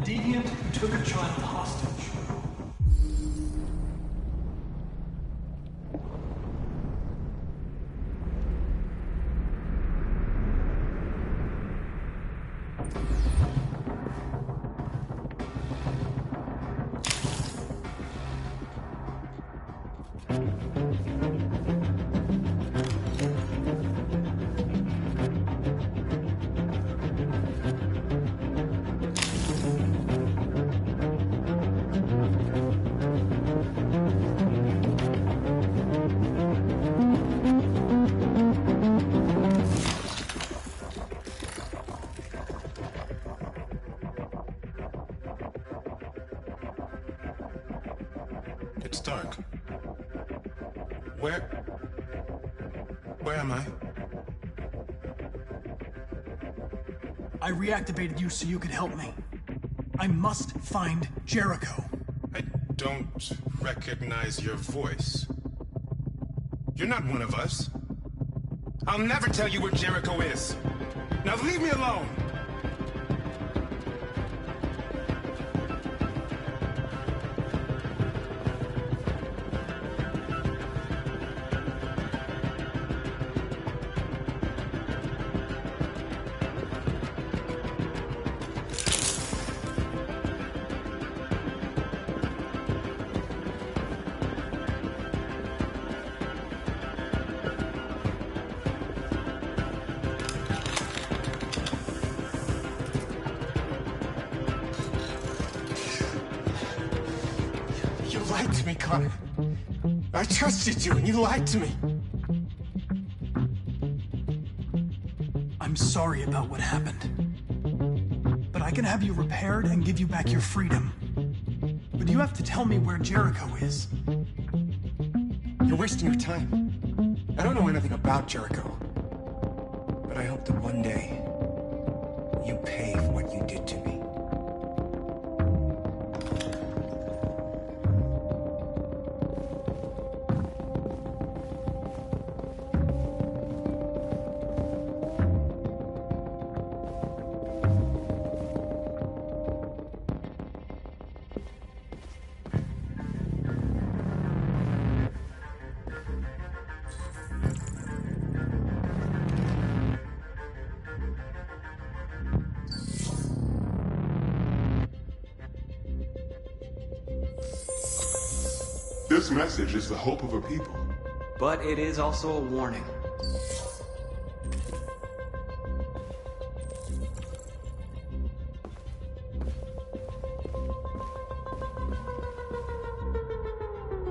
N: Deviant who took a child hostage.
E: It's dark. Where am I?
N: I reactivated you so you could help me. I must find Jericho.
E: I don't recognize your voice. You're not one of us. I'll never tell you where Jericho is. Now leave me alone! You lied to me, Connor. I trusted you and you lied to me.
N: I'm sorry about what happened. But I can have you repaired and give you back your freedom. But you have to tell me where Jericho is.
Q: You're wasting your time. I don't know anything about Jericho. But I hope that one day, you pay for what you did to me.
E: This message is the hope of a people.
J: But it is also a warning.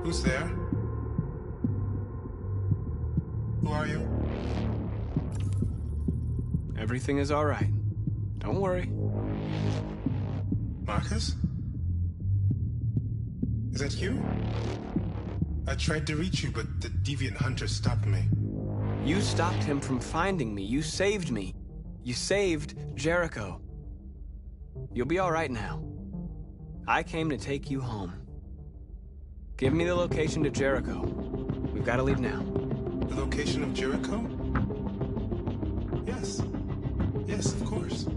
E: Who's there? Who are you?
J: Everything is all right. Don't worry.
E: Marcus? Is that you? I tried to reach you, but the deviant hunter stopped me.
J: You stopped him from finding me. You saved me. You saved Jericho. You'll be all right now. I came to take you home. Give me the location to Jericho. We've got to leave now.
E: The location of Jericho? Yes. Yes, of course.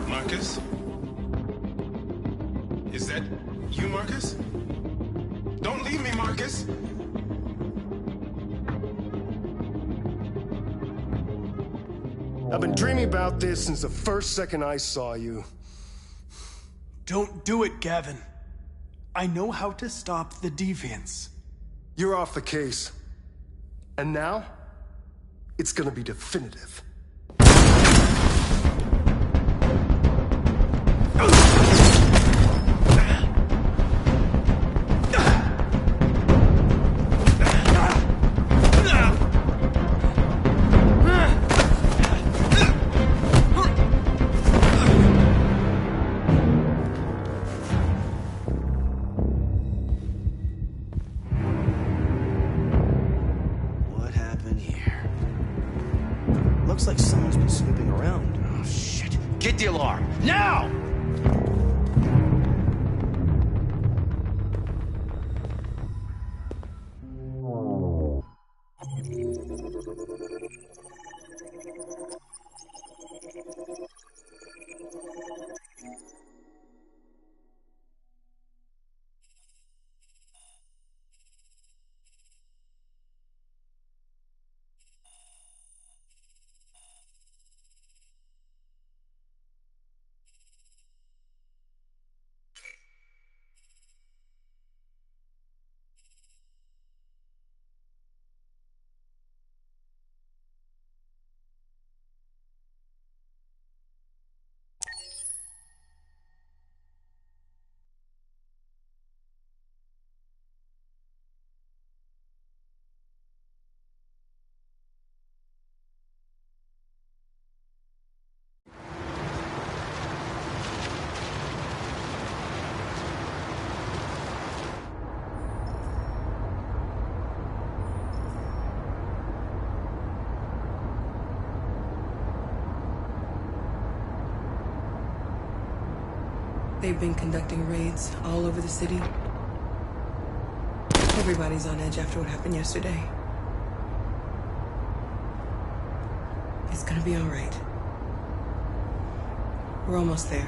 E: Marcus? Is that you, Marcus? Don't leave me, Marcus!
D: I've been dreaming about this since the first second I saw you.
V: Don't do it, Gavin. I know how to stop the deviants.
D: You're off the case. And now, it's gonna be definitive.
R: Looks like someone's been snooping around. Oh, shit. Get the alarm. Now!
U: They've been conducting raids all over the city. Everybody's on edge after what happened yesterday. It's gonna be all right. We're almost there.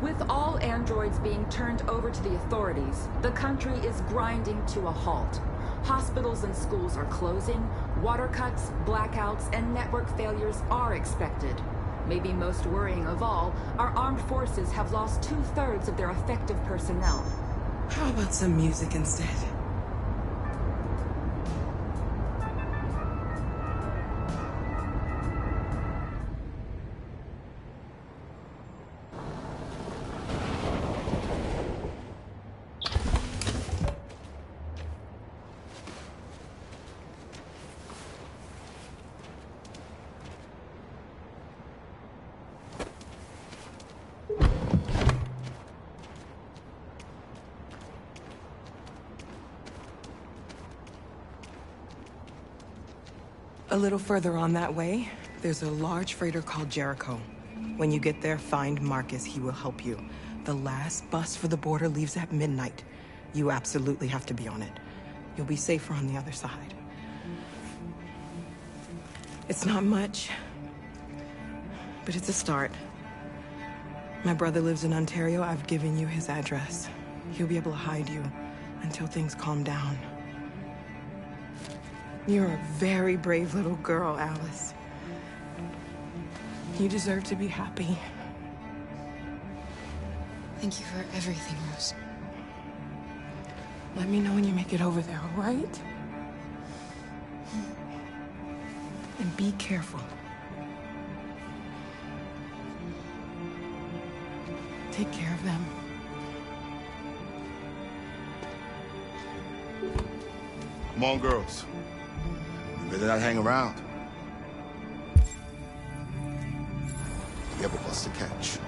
L: With all androids being turned over to the authorities, the country is grinding to a halt. Hospitals and schools are closing, water cuts, blackouts, and network failures are expected. Maybe most worrying of all, our armed forces have lost 2/3 of their effective personnel.
U: How about some music instead? A little further on that way, there's a large freighter called Jericho. When you get there, find Marcus. He will help you. The last bus for the border leaves at midnight. You absolutely have to be on it. You'll be safer on the other side. It's not much, but it's a start. My brother lives in Ontario. I've given you his address. He'll be able to hide you until things calm down. You're a very brave little girl, Alice. You deserve to be happy.
A: Thank you for everything, Rose.
U: Let me know when you make it over there, all right? And be careful. Take care of them.
M: Come on, girls. You better not hang around. You have a bus to catch.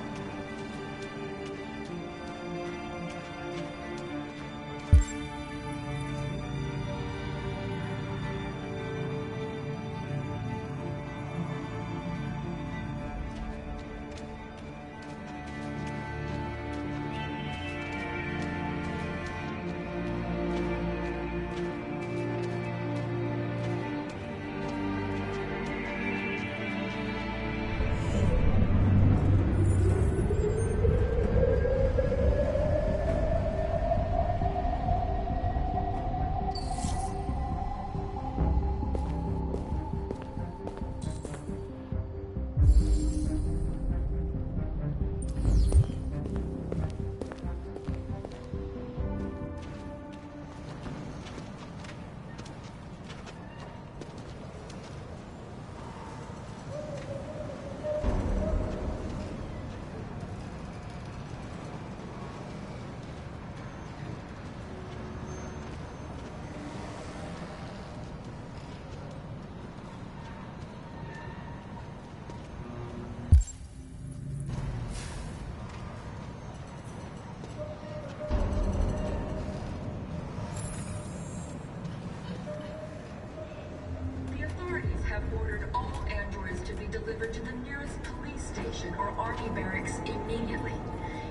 L: Delivered to the nearest police station or army barracks immediately.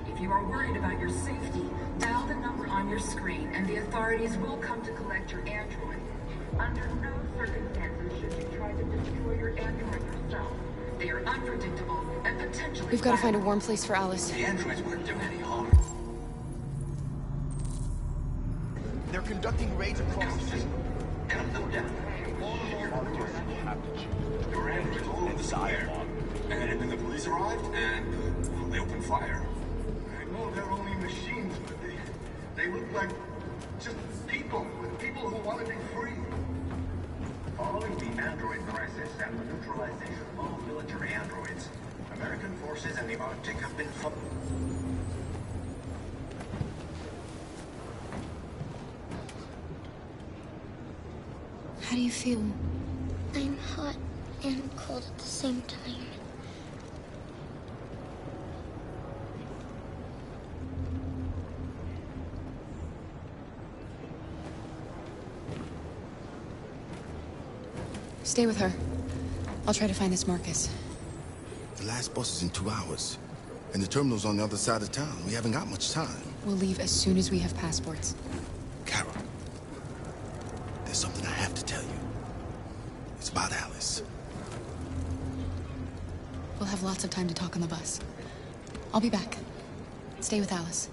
L: If you are worried about your safety, dial the number on your screen and the authorities will come to collect your android. Under no circumstances should you try to destroy your android yourself. They are unpredictable and potentially
A: We've got to find a warm place for Alice.
F: The androids won't do any harm.
R: They're conducting raids across the city.
F: Cut them down. All your have to choose. Your androids all in the dialogue. And then the police arrived, and they opened fire. I know they're only machines, but they look like just people who want to be free. Following the android crisis and the neutralization of all military androids, American forces in the Arctic have been
A: How do you feel?
G: I'm hot and cold at the same time.
A: Stay with her. I'll try to find this Marcus.
M: The last bus is in 2 hours. And the terminal's on the other side of town. We haven't got much time.
A: We'll leave as soon as we have passports.
M: Carol, there's something I have to tell you. It's about Alice.
A: We'll have lots of time to talk on the bus. I'll be back. Stay with Alice.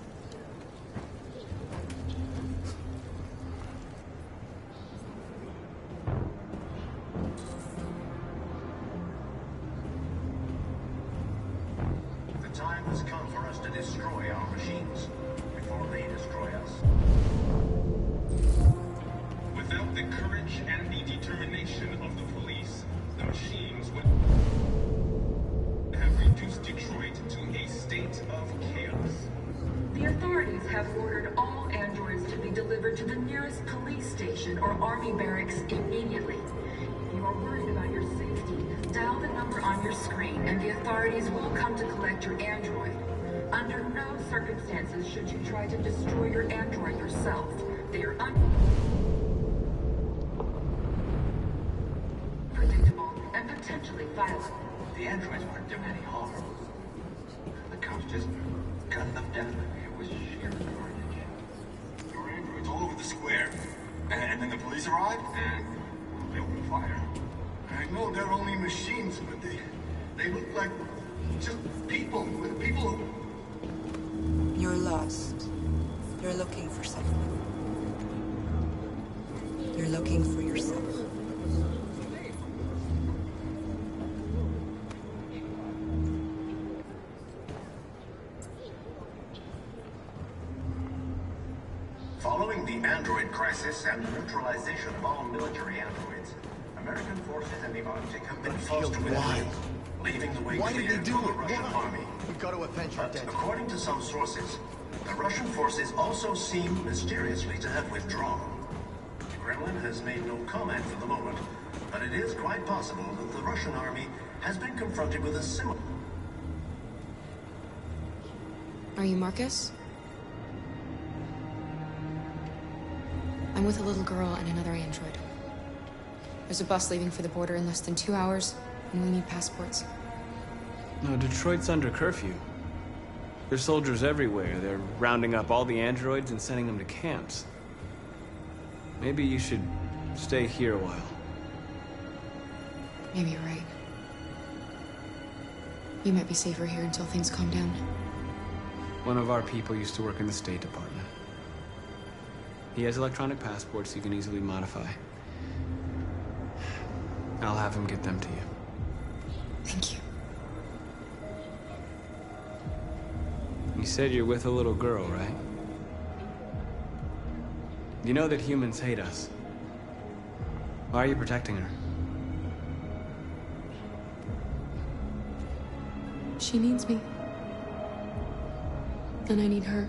F: destroy our machines before they destroy us. Without the courage and the determination of the police, the machines would have reduced Detroit to a state of chaos.
L: The authorities have ordered all androids to be delivered to the nearest police station or army barracks immediately. If you are worried about your safety, dial the number on your screen and the authorities will come to collect your android. Under no circumstances should you try to destroy your android yourself. They are unpredictable and potentially violent.
F: The androids weren't doing any harm. The cops just gunned them down. It was sheer carnage. There were androids all over the square. And then the police arrived, and they opened fire. I know they're only machines, but they look like just people. People who...
K: You're lost. You're looking for something. You're looking for yourself.
F: Following the android crisis and the neutralization of all military androids, American forces in the Arctic have been forced to withdraw, leaving the way to the Russian army.
S: We've got to avenge our dead.
F: According to some sources, the Russian forces also seem mysteriously to have withdrawn. The Kremlin has made no comment for the moment, but it is quite possible that the Russian army has been confronted with a similar...
A: Are you Marcus? I'm with a little girl and another android. There's a bus leaving for the border in less than 2 hours, and we need passports.
J: No, Detroit's under curfew. There's soldiers everywhere. They're rounding up all the androids and sending them to camps. Maybe you should stay here a while.
A: Maybe you're right. You might be safer here until things calm down.
J: One of our people used to work in the State Department. He has electronic passports you can easily modify. I'll have him get them to you.
A: Thank you.
J: You said you're with a little girl, right? You know that humans hate us. Why are you protecting her?
A: She needs me. And I need her.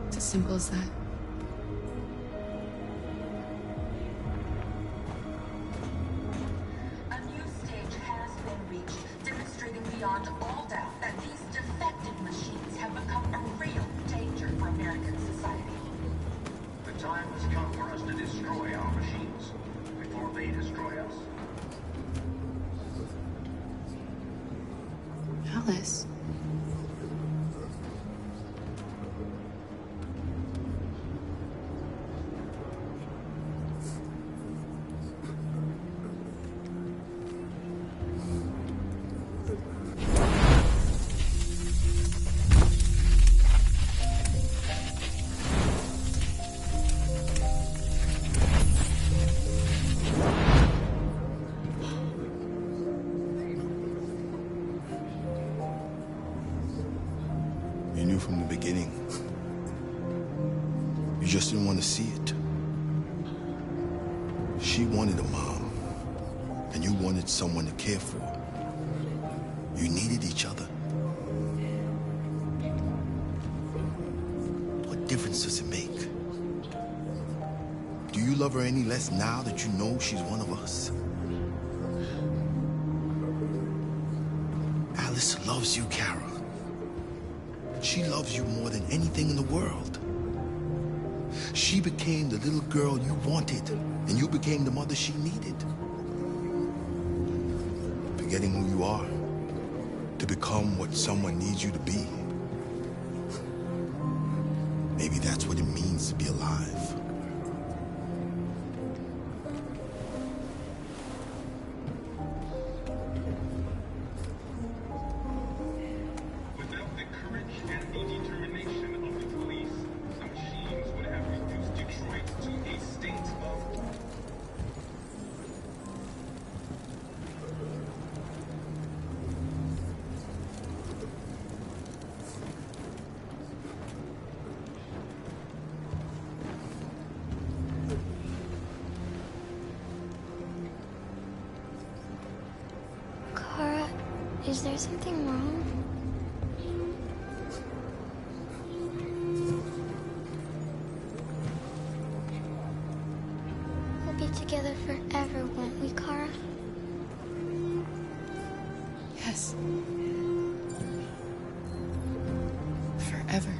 A: It's as simple as that.
L: A new stage has been reached, demonstrating beyond all doubt that these defective machines have become a real danger for American society.
F: The time has come for us to destroy our machines before they destroy us.
A: Alice.
P: You knew from the beginning. You just didn't want to see it. She wanted a mom, and you wanted someone to care for. You needed each other. What difference does it make? Do you love her any less now that you know she's one of us? Alice loves you, Kara. She loves you more than anything in the world. She became the little girl you wanted, and you became the mother she needed. Forgetting who you are to become what someone needs you to be. Maybe that's what it means to be alive.
G: Is there something wrong? We'll be together forever, won't we, Kara?
A: Yes. Forever.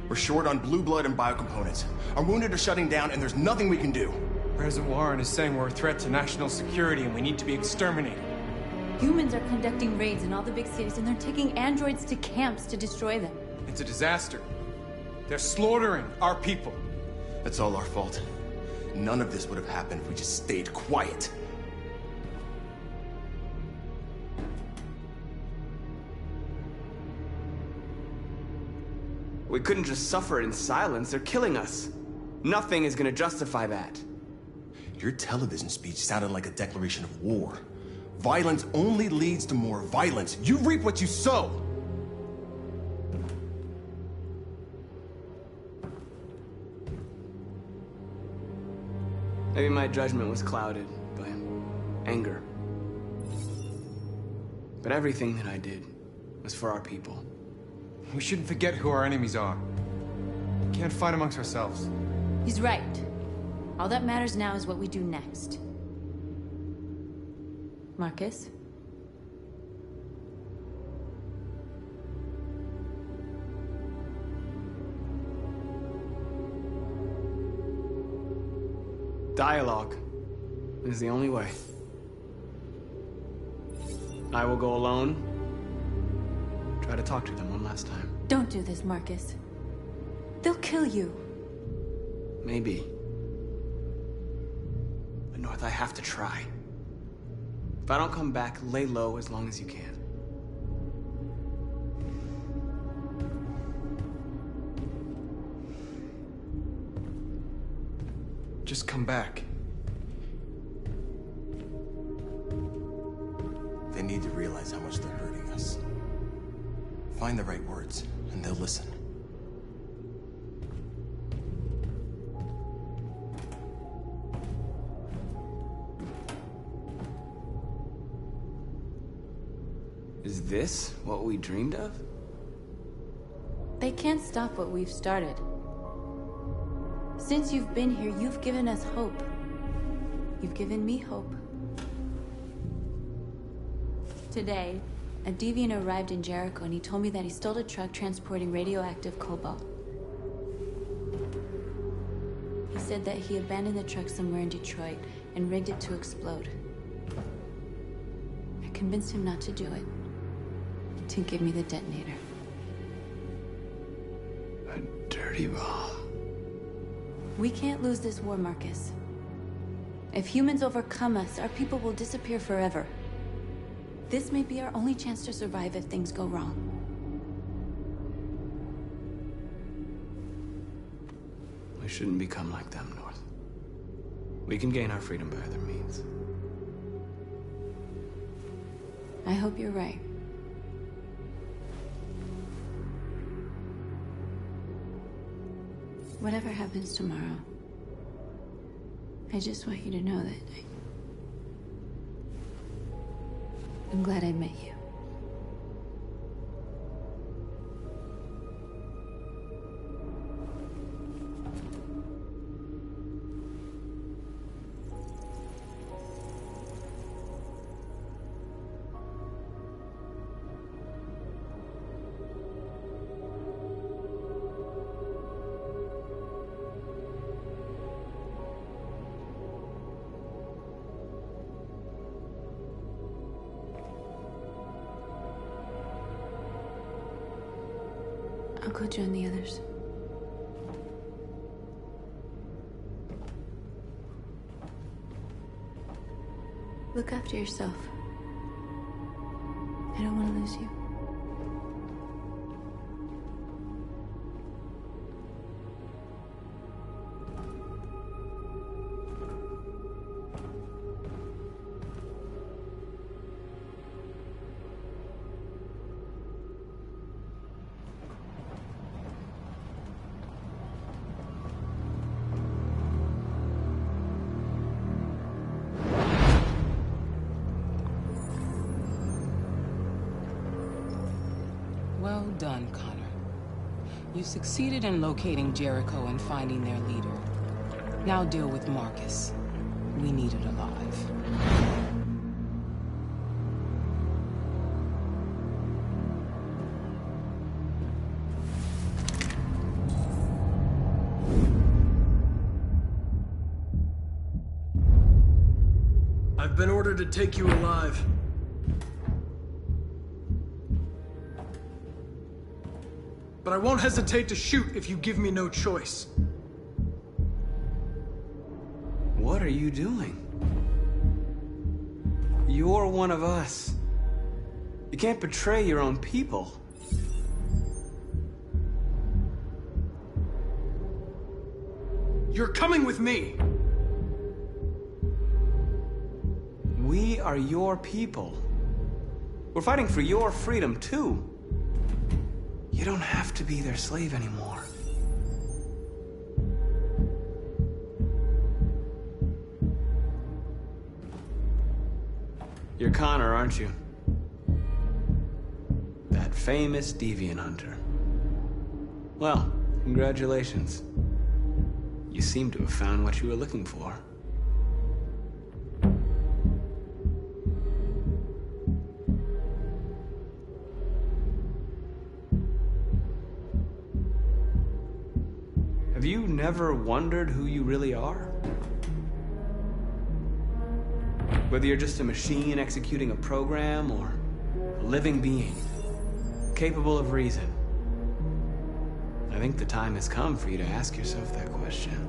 H: We're short on blue blood and biocomponents. Our wounded are shutting down, and there's nothing we can do.
Q: President Warren is saying we're a threat to national security and we need to be exterminated.
O: Humans are conducting raids in all the big cities, and they're taking androids to camps to destroy them.
Q: It's a disaster. They're slaughtering our people.
H: That's all our fault. None of this would have happened if we just stayed quiet.
J: We couldn't just suffer in silence. They're killing us. Nothing is gonna justify that.
H: Your television speech sounded like a declaration of war. Violence only leads to more violence. You reap what you sow.
J: Maybe my judgment was clouded by anger. But everything that I did was for our people.
Q: We shouldn't forget who our enemies are. We can't fight amongst ourselves.
O: He's right. All that matters now is what we do next. Marcus?
J: Dialogue is the only way. I will go alone. Try to talk to them one last time.
O: Don't do this, Marcus. They'll kill you.
J: Maybe. But North, I have to try. If I don't come back, lay low as long as you can.
Q: Just come back.
H: They need to realize how much they're hurting us. Find the right words, and they'll listen.
J: Is this what we dreamed of?
O: They can't stop what we've started. Since you've been here, you've given us hope. You've given me hope. Today, a deviant arrived in Jericho and he told me that he stole a truck transporting radioactive cobalt. He said that he abandoned the truck somewhere in Detroit and rigged it to explode. I convinced him not to do it, to give me the detonator.
J: A dirty ball.
O: We can't lose this war, Marcus. If humans overcome us, our people will disappear forever. This may be our only chance to survive if things go wrong.
J: We shouldn't become like them, North. We can gain our freedom by other means.
O: I hope you're right. Whatever happens tomorrow, I just want you to know that I'm glad I met you. I'll go join the others. Look after yourself. I don't want to lose you.
U: Well done, Connor. You succeeded in locating Jericho and finding their leader. Now deal with Marcus. We need it alive.
N: I've been ordered to take you alive. But I won't hesitate to shoot if you give me no choice.
J: What are you doing? You're one of us. You can't betray your own people.
N: You're coming with me.
J: We are your people. We're fighting for your freedom, too. You don't have to be their slave anymore. You're Connor, aren't you? That famous deviant hunter. Well, congratulations. You seem to have found what you were looking for. Have you never wondered who you really are? Whether you're just a machine executing a program or a living being, capable of reason. I think the time has come for you to ask yourself that question.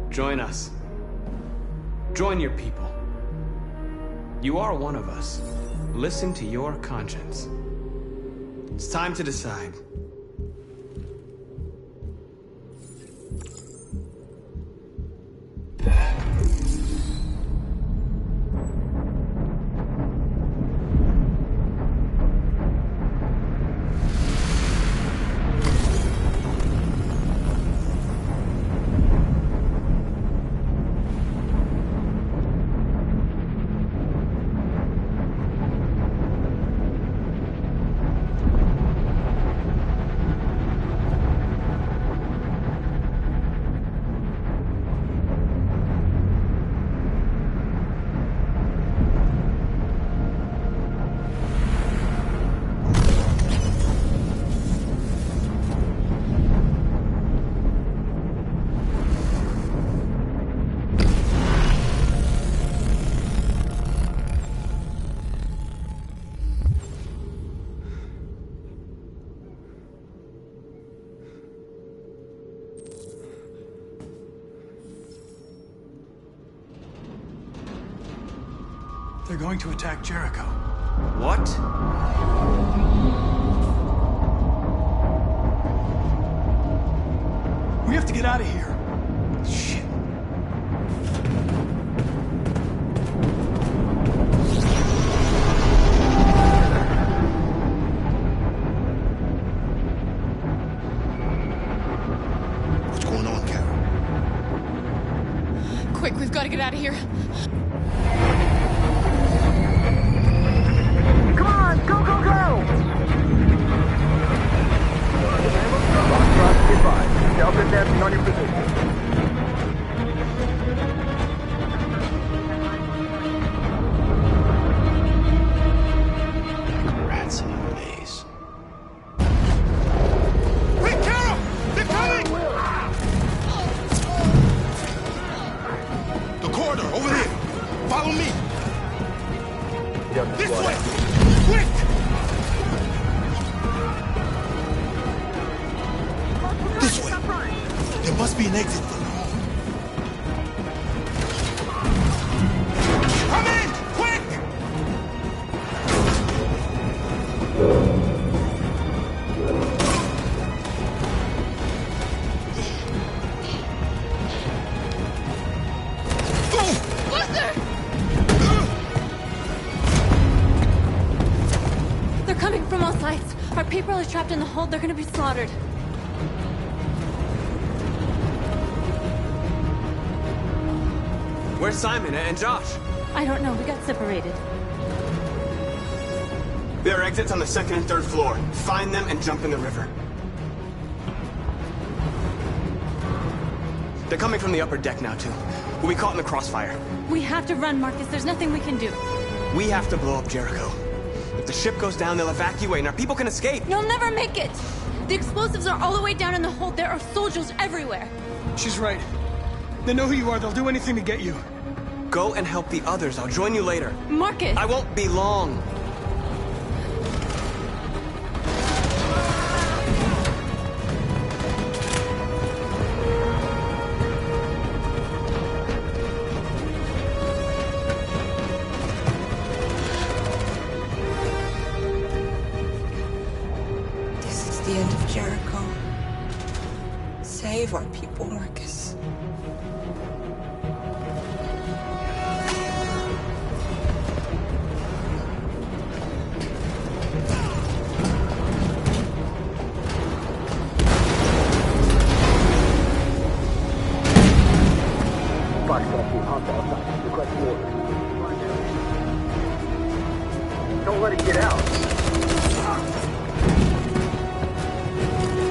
J: Join us. Join your people. You are one of us. Listen to your conscience. It's time to decide.
N: They're going to attack Jericho.
J: What?
N: We have to get out of here. Shit.
P: What's going on, Carol?
A: Quick, we've got to get out of here.
B: Come on, go, go, go! Delta advancing on your position.
P: Rats in a maze.
B: Wait, Carol! They're coming!
P: The corridor, over there. Follow me.
B: This way! Quick!
P: This way. There must must be an exit for the hall.
B: Come in! Quick!
O: Buster! They're coming from all sides. Our people are trapped in the hold. They're gonna be slaughtered.
J: Where's Simon and Josh?
O: I don't know. We got separated.
J: There are exits on the second and third floor. Find them and jump in the river. They're coming from the upper deck now, too. We'll be caught in the crossfire.
O: We have to run, Marcus. There's nothing we can do.
J: We have to blow up Jericho. If the ship goes down, they'll evacuate and our people can escape.
O: You'll never make it! The explosives are all the way down in the hold. There are soldiers everywhere.
I: She's right. They know who you are. They'll do anything to get you.
J: Go and help the others. I'll join you later.
O: Marcus!
J: I won't be long.
K: This is the end of Jericho. Save our people, Marcus.
B: Don't let it get out. It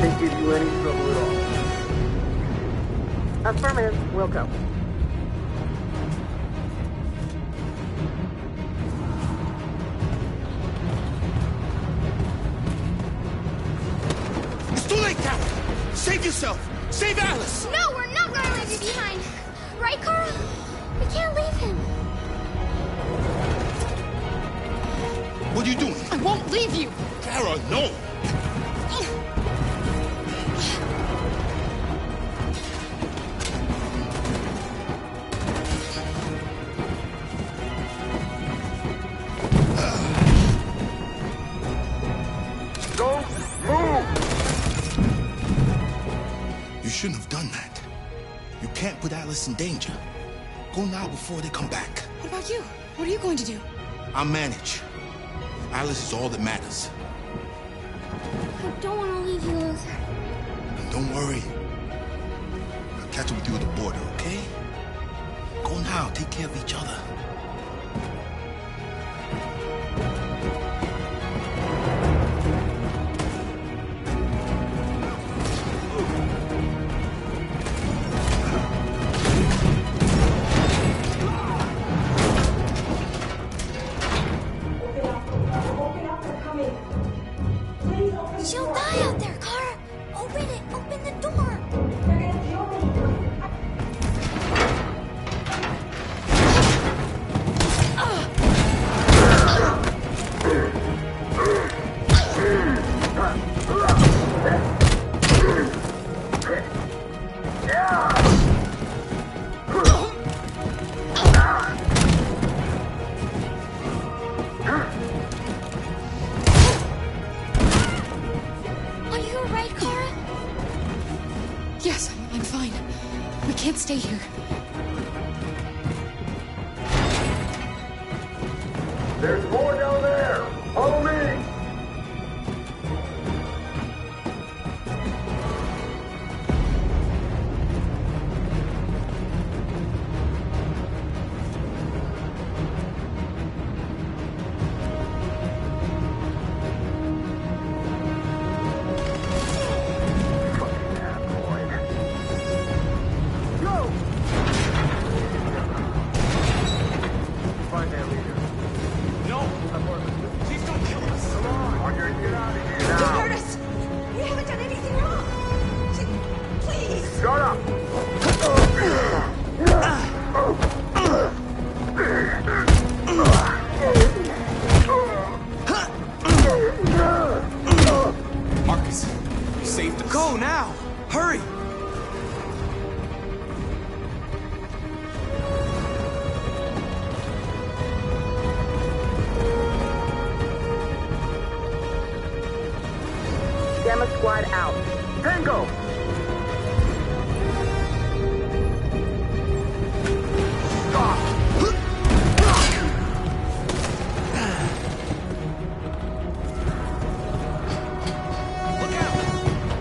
B: can't give you any trouble at all. Affirmative. Welcome.
P: It's too late, Cap! Save yourself! Save Alice!
G: No, we're not gonna leave you behind. Right, Carl? We can't leave him.
P: What are you doing?
G: I won't leave you.
P: Kara, no!
B: Don't move!
P: You shouldn't have done that. You can't put Alice in danger. Go now before they come back.
G: What about you? What are you going to do?
P: I'll manage. Alice is all that matters.
G: I don't want to leave you, Luther.
P: And don't worry. I'll catch up with you at the border, okay? Go now. Take care of each other.
G: She'll die out there, Kara. Open it. Open the door. Are you alright, Kara?
A: Yes, I'm fine. We can't stay here.
B: There's more down there! Follow me! Fucking tabloid. Go! Gamma Squad out. Tango!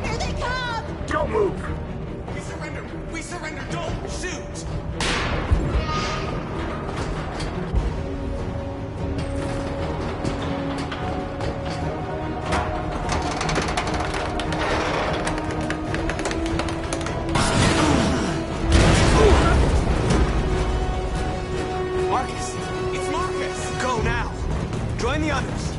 G: Here they come!
B: Don't move!
R: We surrender! We surrender! Don't shoot!
H: Marcus! It's Marcus! Go now! Join the others!